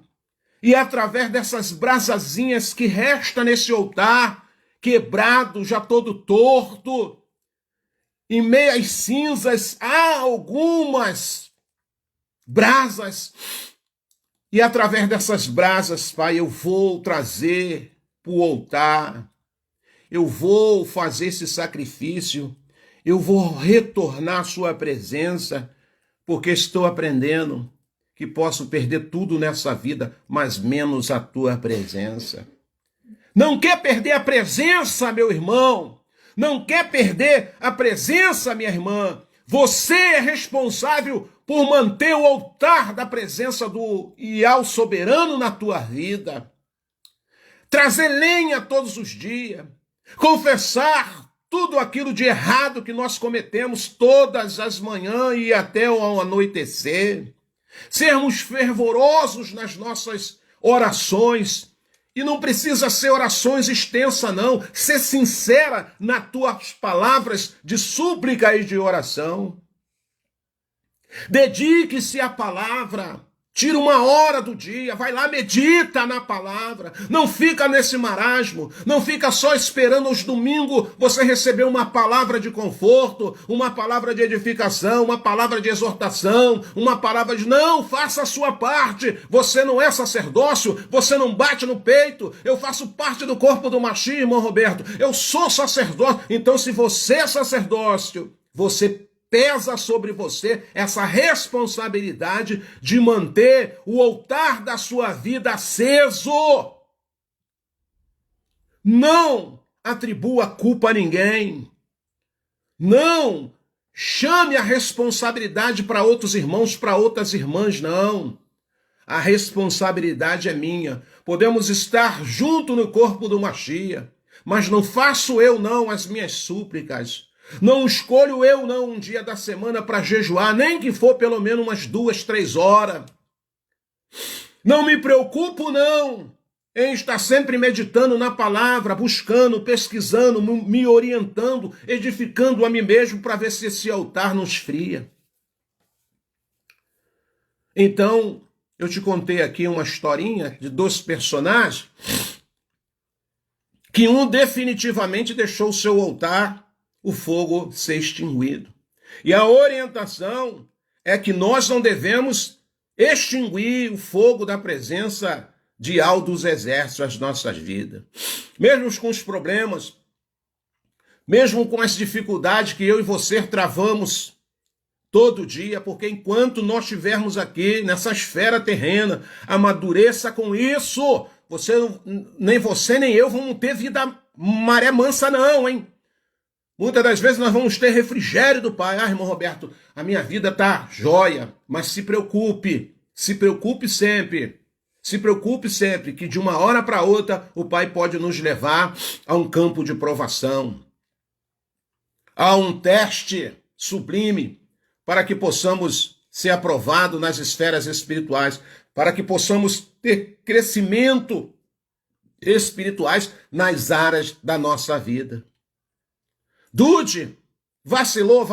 E é através dessas brasazinhas que resta nesse altar, quebrado, já todo torto, em meio às cinzas, há algumas brasas. E através dessas brasas, Pai, eu vou trazer para o altar, eu vou fazer esse sacrifício, eu vou retornar à sua presença, porque estou aprendendo que posso perder tudo nessa vida, mas menos a tua presença. Não quer perder a presença, meu irmão? Não quer perder a presença, minha irmã? Você é responsável por manter o altar da presença do Ial soberano na tua vida. Trazer lenha todos os dias. Confessar tudo aquilo de errado que nós cometemos todas as manhãs e até ao anoitecer. Sermos fervorosos nas nossas orações. E não precisa ser orações extensas, não. Ser sincera nas tuas palavras de súplica e de oração. Dedique-se à palavra. Tira uma hora do dia, vai lá, medita na palavra. Não fica nesse marasmo, não fica só esperando aos domingos você receber uma palavra de conforto, uma palavra de edificação, uma palavra de exortação, uma palavra de... Não, faça a sua parte. Você não é sacerdócio, você não bate no peito. Eu faço parte do corpo do Mashiach, irmão Roberto. Eu sou sacerdócio. Então, se você é sacerdócio, você pesa sobre você essa responsabilidade de manter o altar da sua vida aceso. Não atribua culpa a ninguém. Não chame a responsabilidade para outros irmãos, para outras irmãs, não. A responsabilidade é minha. Podemos estar junto no corpo do Mashiach, mas não faço eu não as minhas súplicas. Não escolho eu não um dia da semana para jejuar, nem que for pelo menos umas 2, 3 horas. Não me preocupo não em estar sempre meditando na palavra, buscando, pesquisando, me orientando, edificando a mim mesmo para ver se esse altar não esfria. Então, eu te contei aqui uma historinha de 2 personagens que um definitivamente deixou o seu altar o fogo ser extinguido. E a orientação é que nós não devemos extinguir o fogo da presença de Al dos exércitos às nossas vidas. Mesmo com os problemas, mesmo com as dificuldades que eu e você travamos todo dia, porque enquanto nós estivermos aqui nessa esfera terrena, amadureça com isso. Nem você nem eu vamos ter vida maré mansa não, hein? Muitas das vezes nós vamos ter refrigério do Pai. Ah, irmão Roberto, a minha vida tá jóia, mas se preocupe sempre. Se preocupe sempre que de uma hora para outra o Pai pode nos levar a um campo de provação, a um teste sublime, para que possamos ser aprovados nas esferas espirituais, para que possamos ter crescimento espirituais nas áreas da nossa vida. Dude, vacilou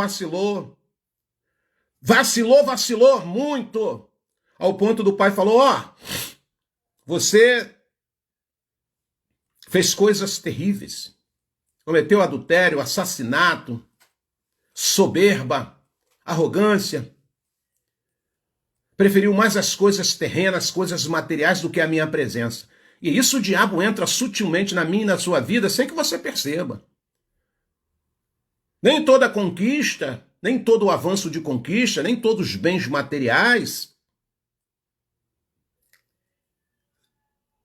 muito, ao ponto do pai falou, você fez coisas terríveis, cometeu adultério, assassinato, soberba, arrogância, preferiu mais as coisas terrenas, coisas materiais do que a minha presença. E isso o diabo entra sutilmente na minha e na sua vida sem que você perceba. Nem toda conquista, nem todo o avanço de conquista, nem todos os bens materiais,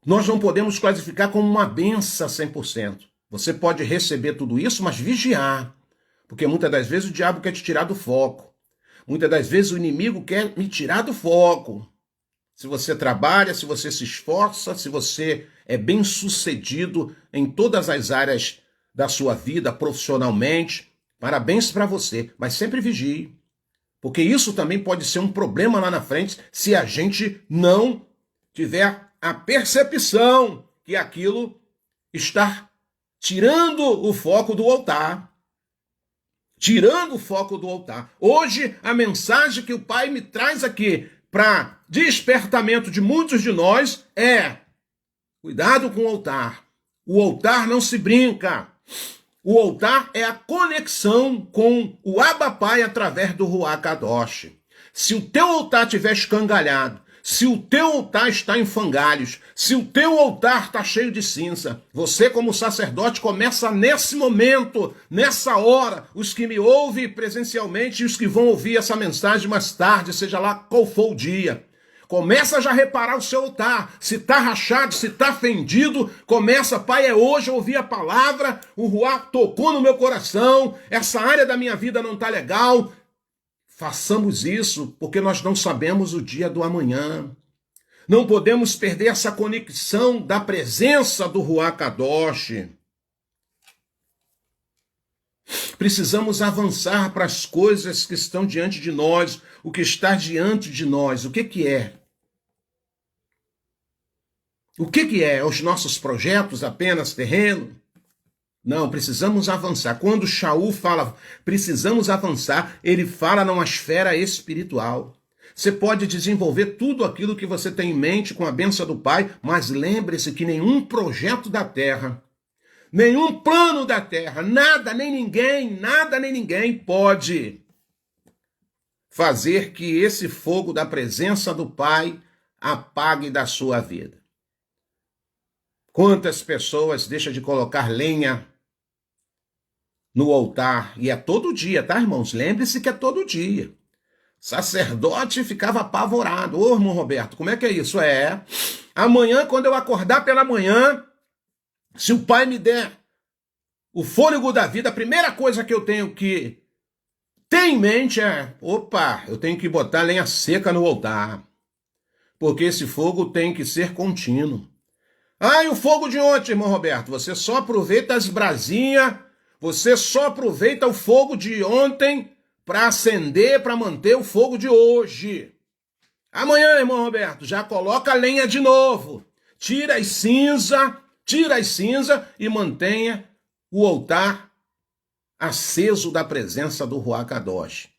nós não podemos classificar como uma benção 100%. Você pode receber tudo isso, mas vigiar, Porque muitas das vezes o diabo quer te tirar do foco. Muitas das vezes o inimigo quer me tirar do foco. Se você trabalha, se você se esforça, se você é bem-sucedido em todas as áreas da sua vida, profissionalmente, parabéns para você, mas sempre vigie. Porque isso também pode ser um problema lá na frente se a gente não tiver a percepção que aquilo está tirando o foco do altar. Tirando o foco do altar. Hoje, a mensagem que o Pai me traz aqui para despertamento de muitos de nós é: cuidado com o altar. O altar não se brinca. O altar é a conexão com o Abba Pai através do Ruach Kadosh. Se o teu altar estiver escangalhado, se o teu altar está em frangalhos, se o teu altar está cheio de cinza, você como sacerdote começa nesse momento, nessa hora, os que me ouvem presencialmente e os que vão ouvir essa mensagem mais tarde, seja lá qual for o dia. Começa já a reparar o seu altar, se está rachado, se está fendido, começa, Pai, é hoje eu ouvi a palavra, o Ruach tocou no meu coração, essa área da minha vida não está legal. Façamos isso, porque nós não sabemos o dia do amanhã. Não podemos perder essa conexão da presença do Ruach Kadosh. Precisamos avançar para as coisas que estão diante de nós, o que está diante de nós. O que é? O que é? Os nossos projetos apenas terreno? Não, precisamos avançar. Quando Shaul fala, precisamos avançar, ele fala numa esfera espiritual. Você pode desenvolver tudo aquilo que você tem em mente com a bênção do Pai, mas lembre-se que nenhum projeto da terra, nenhum plano da terra, nada nem ninguém pode fazer que esse fogo da presença do Pai apague da sua vida. Quantas pessoas deixam de colocar lenha no altar? E é todo dia, tá, irmãos? Lembre-se que é todo dia. Sacerdote ficava apavorado. Ô, irmão Roberto, como é que é isso? Amanhã, quando eu acordar pela manhã, se o Pai me der o fôlego da vida, a primeira coisa que eu tenho que ter em mente é: opa, eu tenho que botar lenha seca no altar. Porque esse fogo tem que ser contínuo. E o fogo de ontem, irmão Roberto? Você só aproveita as brasinhas, você só aproveita o fogo de ontem para acender, para manter o fogo de hoje. Amanhã, irmão Roberto, já coloca a lenha de novo. Tira as cinza e mantenha o altar aceso da presença do Ruach Kadosh.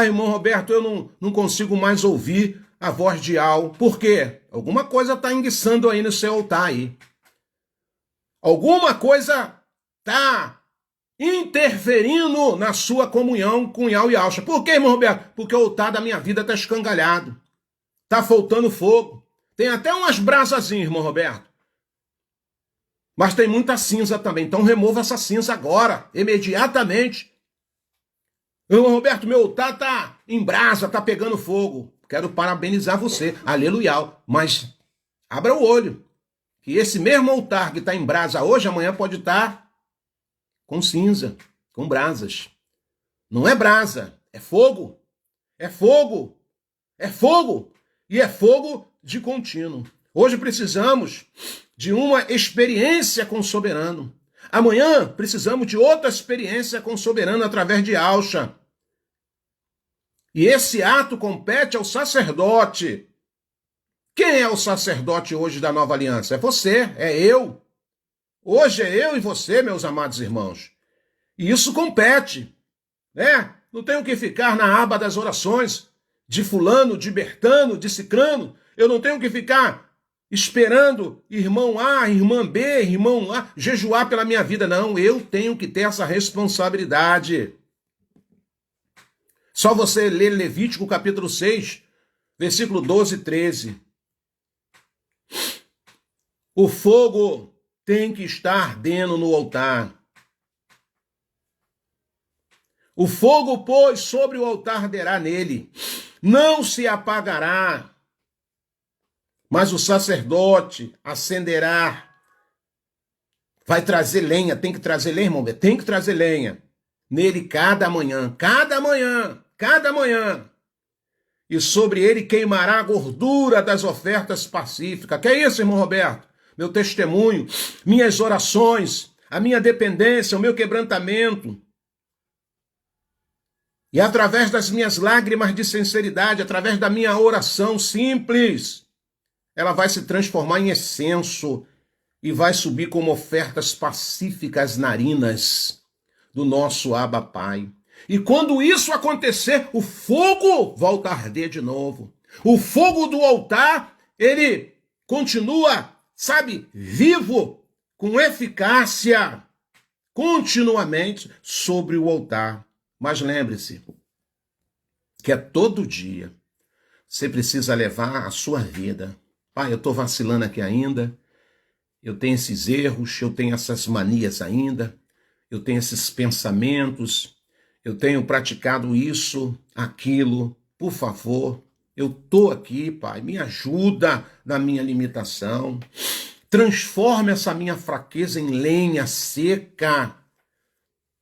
Irmão Roberto, eu não consigo mais ouvir a voz de Al. Por quê? Alguma coisa está enguiçando aí no seu altar aí. Alguma coisa está interferindo na sua comunhão com Yal e Alcha. Por quê, irmão Roberto? Porque o altar da minha vida está escangalhado. Está faltando fogo. Tem até umas brasazinhas, irmão Roberto. Mas tem muita cinza também. Então remova essa cinza agora, imediatamente. Irmão Roberto, meu altar está em brasa, está pegando fogo. Quero parabenizar você. Aleluia. Mas abra o olho. Que esse mesmo altar que está em brasa hoje, amanhã pode estar com cinza, com brasas. Não é brasa, é fogo. É fogo. É fogo. E é fogo de contínuo. Hoje precisamos de uma experiência com o soberano. Amanhã precisamos de outra experiência com o soberano através de Alcha. E esse ato compete ao sacerdote. Quem é o sacerdote hoje da nova aliança? É você, é eu. Hoje é eu e você, meus amados irmãos. E isso compete, né? Não tenho que ficar na aba das orações de fulano, de Bertano, de Cicrano. Eu não tenho que ficar esperando irmão A, irmã B, irmão A, jejuar pela minha vida. Não, eu tenho que ter essa responsabilidade. Só você ler Levítico capítulo 6, versículo 12 e 13. O fogo tem que estar ardendo no altar. O fogo, pois, sobre o altar arderá nele. Não se apagará. Mas o sacerdote acenderá. Vai trazer lenha. Tem que trazer lenha, irmão? Tem que trazer lenha. nele cada manhã, cada manhã, cada manhã. E sobre ele queimará a gordura das ofertas pacíficas. Que é isso, irmão Roberto? Meu testemunho, minhas orações, a minha dependência, o meu quebrantamento. E através das minhas lágrimas de sinceridade, através da minha oração simples, ela vai se transformar em incenso e vai subir como ofertas pacíficas narinas do nosso Abba Pai. E quando isso acontecer, o fogo volta a arder de novo. O fogo do altar, ele continua, sabe, vivo, com eficácia, continuamente sobre o altar. Mas lembre-se que é todo dia. Você precisa levar a sua vida. Pai, eu estou vacilando aqui ainda. Eu tenho esses erros, eu tenho essas manias ainda. Eu tenho esses pensamentos. Eu tenho praticado isso, aquilo. Por favor, eu estou aqui, Pai. Me ajuda na minha limitação. Transforme essa minha fraqueza em lenha seca,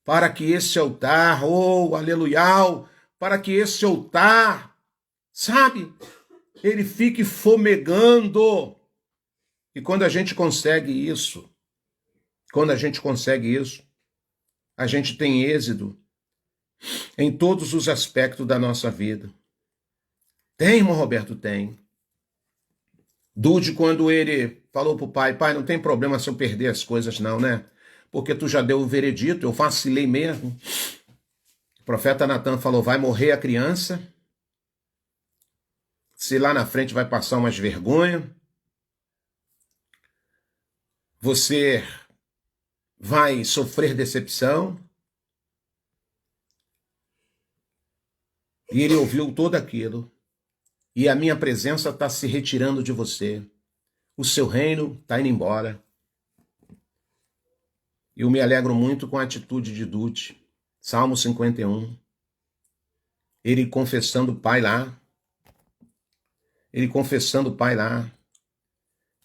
para que esse altar, oh, aleluia, para que esse altar, sabe, ele fique fumegando. E quando a gente consegue isso, a gente tem êxito em todos os aspectos da nossa vida. Tem, irmão Roberto, tem. Dude, quando ele falou pro pai, pai, não tem problema se eu perder as coisas não, né? Porque tu já deu o veredito, eu vacilei mesmo. O profeta Natan falou, vai morrer a criança, se lá na frente vai passar umas vergonhas, você vai sofrer decepção. E ele ouviu tudo aquilo. E a minha presença está se retirando de você. O seu reino está indo embora. Eu me alegro muito com a atitude de Dude. Salmo 51. Ele confessando o pai lá.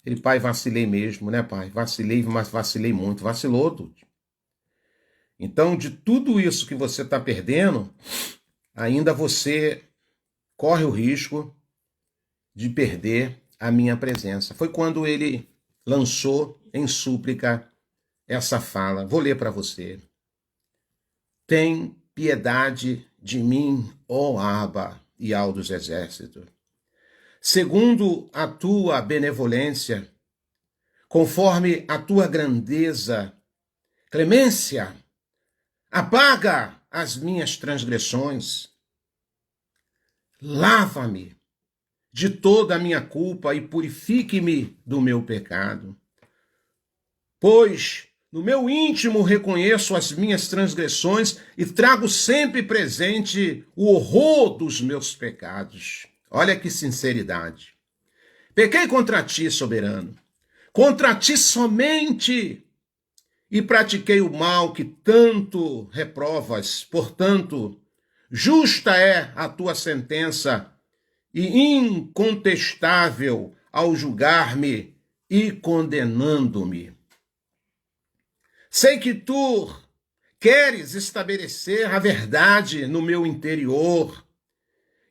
Ele, pai, vacilei mesmo, né, pai? Vacilei, mas vacilei muito. Vacilou, Dude. Então, de tudo isso que você está perdendo, ainda você corre o risco de perder a minha presença. Foi quando ele lançou em súplica essa fala. Vou ler para você. Tem piedade de mim, ó Abba, Yahvé dos exércitos. Segundo a tua benevolência, conforme a tua grandeza, clemência, apaga as minhas transgressões. Lava-me de toda a minha culpa e purifique-me do meu pecado. Pois no meu íntimo reconheço as minhas transgressões e trago sempre presente o horror dos meus pecados. Olha que sinceridade. Pequei contra ti, soberano, contra ti somente, e pratiquei o mal que tanto reprovas. Portanto, justa é a tua sentença e incontestável ao julgar-me e condenando-me. Sei que tu queres estabelecer a verdade no meu interior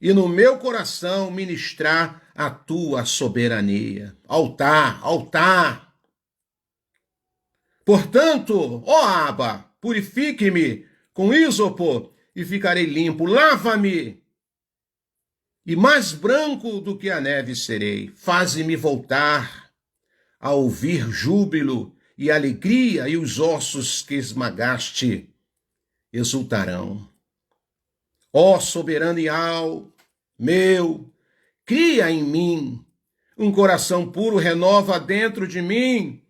e no meu coração ministrar a tua soberania. Altar, altar. Portanto, ó Abba, purifique-me com ísopo e ficarei limpo. Lava-me e mais branco do que a neve serei. Faze-me voltar a ouvir júbilo e alegria, e os ossos que esmagaste exultarão. Ó soberano Yahvé, meu, cria em mim um coração puro, renova dentro de mim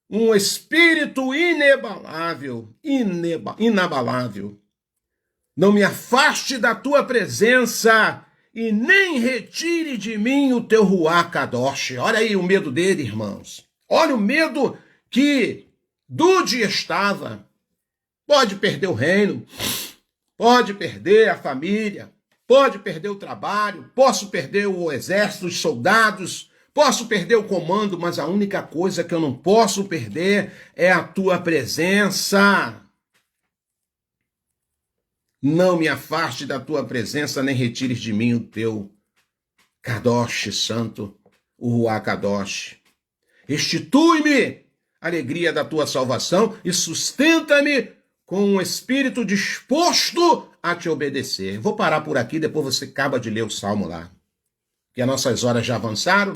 um espírito inabalável. Não me afaste da tua presença e nem retire de mim o teu Ruach Kadosh. Olha aí o medo dele, irmãos. Olha o medo que Dude estava. Pode perder o reino, pode perder a família, pode perder o trabalho, posso perder o exército, os soldados, posso perder o comando, mas a única coisa que eu não posso perder é a tua presença. Não me afaste da tua presença, nem retires de mim o teu Kadosh santo, o Ruach Kadosh. Restitui-me a alegria da tua salvação e sustenta-me com um espírito disposto a te obedecer. Vou parar por aqui, depois você acaba de ler o salmo lá. Que as nossas horas já avançaram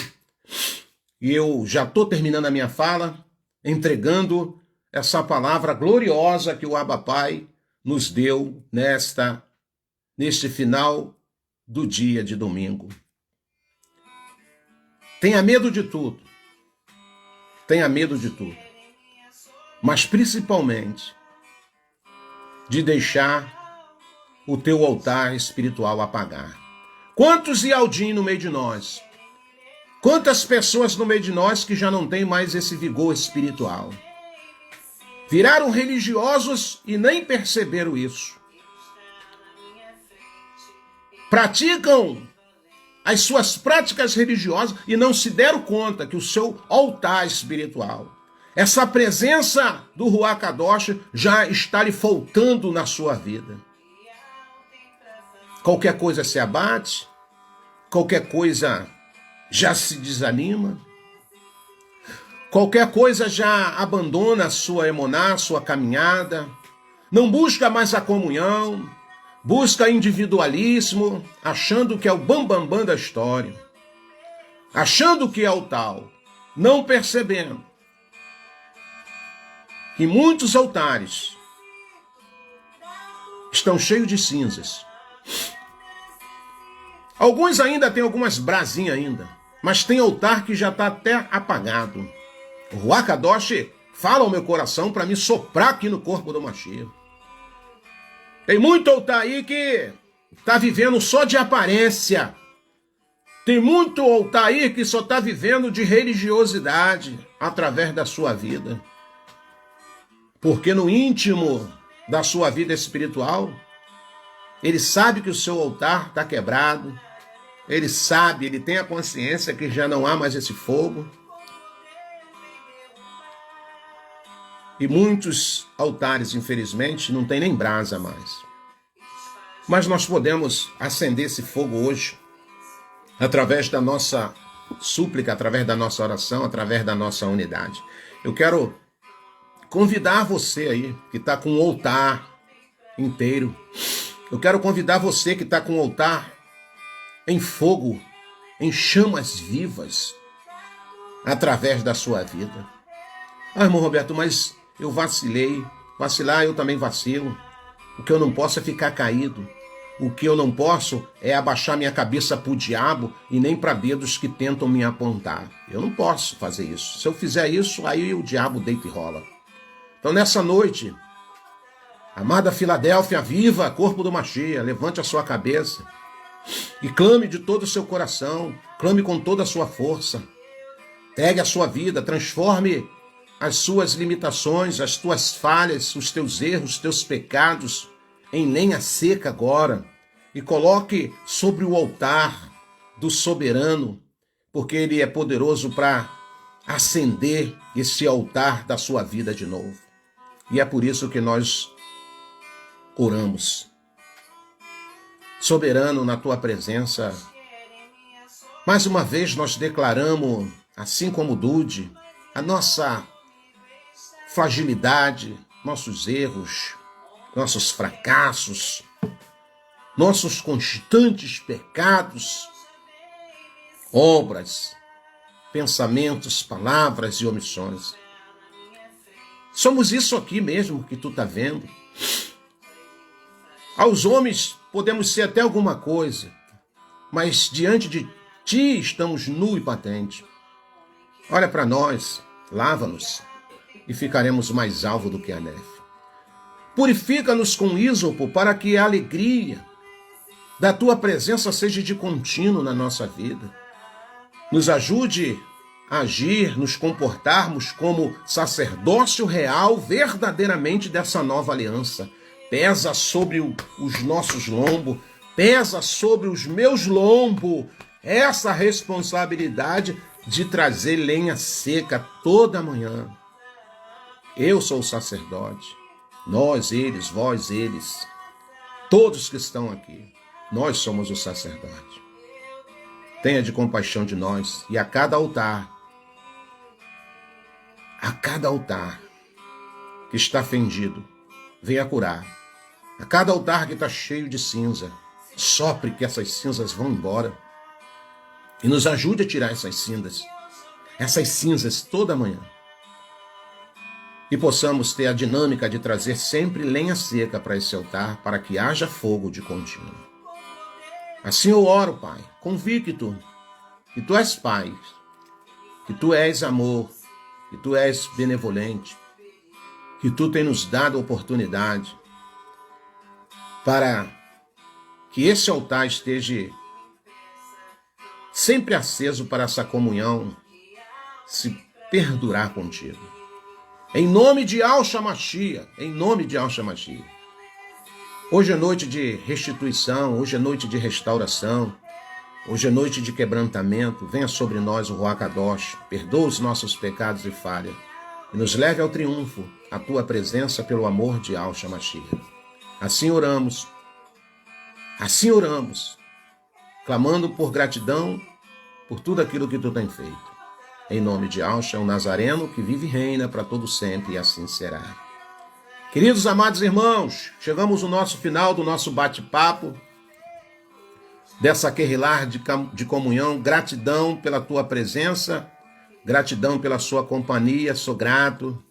e eu já estou terminando a minha fala, entregando essa palavra gloriosa que o Abba Pai nos deu neste final do dia de domingo. Tenha medo de tudo. Tenha medo de tudo. Mas principalmente de deixar o teu altar espiritual apagar. Quantos Ialdim no meio de nós? Quantas pessoas no meio de nós que já não têm mais esse vigor espiritual? Viraram religiosos e nem perceberam isso. Praticam as suas práticas religiosas e não se deram conta que o seu altar espiritual, essa presença do Ruach Kadosh já está lhe faltando na sua vida. Qualquer coisa se abate, qualquer coisa já se desanima, qualquer coisa já abandona a sua emuná, sua caminhada, não busca mais a comunhão, busca individualismo, achando que é o bambambam da história, achando que é o tal, não percebendo que muitos altares estão cheios de cinzas. Alguns ainda têm algumas brasinhas ainda, mas tem altar que já está até apagado. O Ruach Kadosh fala ao meu coração para me soprar aqui no corpo do Mashiach. Tem muito altar aí que está vivendo só de aparência. Tem muito altar aí que só está vivendo de religiosidade através da sua vida. Porque no íntimo da sua vida espiritual, ele sabe que o seu altar está quebrado. Ele sabe, ele tem a consciência que já não há mais esse fogo. E muitos altares, infelizmente, não tem nem brasa mais. Mas nós podemos acender esse fogo hoje, através da nossa súplica, através da nossa oração, através da nossa unidade. Eu quero convidar você aí, que está com o altar inteiro. Eu quero convidar você que está com o altar em fogo, em chamas vivas, através da sua vida. Ah, irmão Roberto, mas eu vacilei. Vacilar eu também vacilo. O que eu não posso é ficar caído. O que eu não posso é abaixar minha cabeça para o diabo e nem para dedos que tentam me apontar. Eu não posso fazer isso. Se eu fizer isso, aí o diabo deita e rola. Então nessa noite, amada Filadélfia, viva, corpo do Mashiach, levante a sua cabeça e clame de todo o seu coração, clame com toda a sua força. Pegue a sua vida, transforme as suas limitações, as tuas falhas, os teus erros, os teus pecados em lenha seca agora e coloque sobre o altar do soberano, porque ele é poderoso para acender esse altar da sua vida de novo. E é por isso que nós oramos. Soberano, na tua presença, mais uma vez nós declaramos, assim como Dude, a nossa fragilidade, nossos erros, nossos fracassos, nossos constantes pecados, obras, pensamentos, palavras e omissões. Somos isso aqui mesmo que tu está vendo. Aos homens podemos ser até alguma coisa, mas diante de ti estamos nu e patente. Olha para nós, lava-nos e ficaremos mais alvo do que a neve. Purifica-nos com ísopo para que a alegria da tua presença seja de contínuo na nossa vida. Nos ajude a agir, nos comportarmos como sacerdócio real verdadeiramente dessa nova aliança. Pesa sobre os nossos lombos, pesa sobre os meus lombos essa responsabilidade de trazer lenha seca toda manhã. Eu sou o sacerdote, nós, eles, vós, eles. todos que estão aqui. Nós somos o sacerdote. Tenha de compaixão de nós e a cada altar que está fendido, venha curar. A cada altar que está cheio de cinza, sopre que essas cinzas vão embora e nos ajude a tirar essas cinzas toda manhã. E possamos ter a dinâmica de trazer sempre lenha seca para esse altar, para que haja fogo de contínuo. Assim eu oro, Pai, convicto que Tu és Pai, que Tu és amor, que Tu és benevolente, que Tu tem nos dado a oportunidade para que esse altar esteja sempre aceso para essa comunhão se perdurar contigo. Em nome de Yahshua Mashiach, em nome de Yahshua Mashiach. Hoje é noite de restituição, hoje é noite de restauração, hoje é noite de quebrantamento. Venha sobre nós o Ruach Kadosh, perdoa os nossos pecados e falhas e nos leve ao triunfo, a Tua presença pelo amor de Yahshua Mashiach. Assim oramos, clamando por gratidão por tudo aquilo que Tu tem feito. Em nome de Yahshua, o Nazareno, que vive e reina para todo sempre, e assim será. Queridos amados irmãos, chegamos no nosso final do nosso bate-papo, dessa querrilar de comunhão. Gratidão pela Tua presença, gratidão pela Sua companhia, sou grato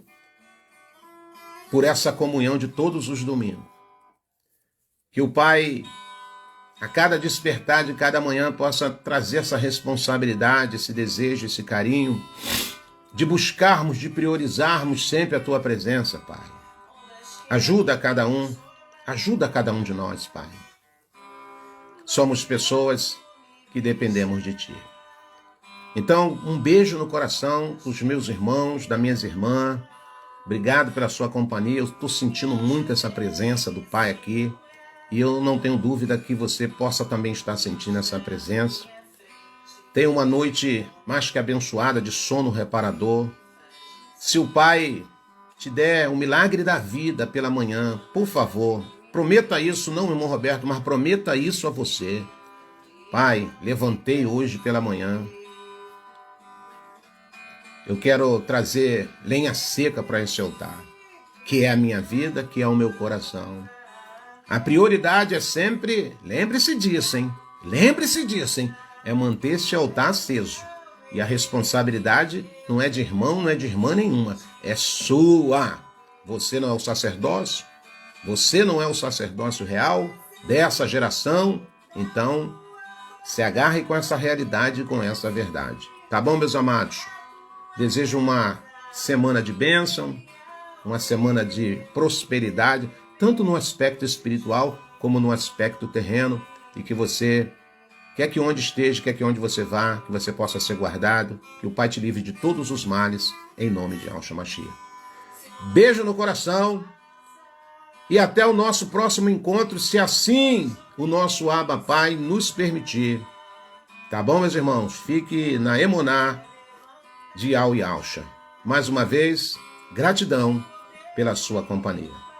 por essa comunhão de todos os domingos. Que o Pai, a cada despertar de cada manhã, possa trazer essa responsabilidade, esse desejo, esse carinho, de buscarmos, de priorizarmos sempre a Tua presença, Pai. Ajuda cada um de nós, Pai. Somos pessoas que dependemos de Ti. Então, um beijo no coração dos meus irmãos, das minhas irmãs. Obrigado pela sua companhia. Eu estou sentindo muito essa presença do Pai aqui. E eu não tenho dúvida que você possa também estar sentindo essa presença. Tenha uma noite mais que abençoada de sono reparador. Se o Pai te der o milagre da vida pela manhã, por favor, prometa isso, não, irmão Roberto, mas prometa isso a você. Pai, levantei hoje pela manhã. Eu quero trazer lenha seca para esse altar, que é a minha vida, que é o meu coração. A prioridade é sempre, lembre-se disso, hein? É manter esse altar aceso. E a responsabilidade não é de irmão, não é de irmã nenhuma, é sua. Você não é o sacerdócio? Você não é o sacerdócio real dessa geração? Então, se agarre com essa realidade e com essa verdade. Tá bom, meus amados? Desejo uma semana de bênção, uma semana de prosperidade, tanto no aspecto espiritual como no aspecto terreno, e que você, quer que onde esteja, quer que onde você vá, que você possa ser guardado, que o Pai te livre de todos os males, em nome de Yahshua Mashiach. Beijo no coração e até o nosso próximo encontro, se assim o nosso Abba Pai nos permitir. Tá bom, meus irmãos? Fique na Emuná de Yahshua. Mais uma vez, gratidão pela sua companhia.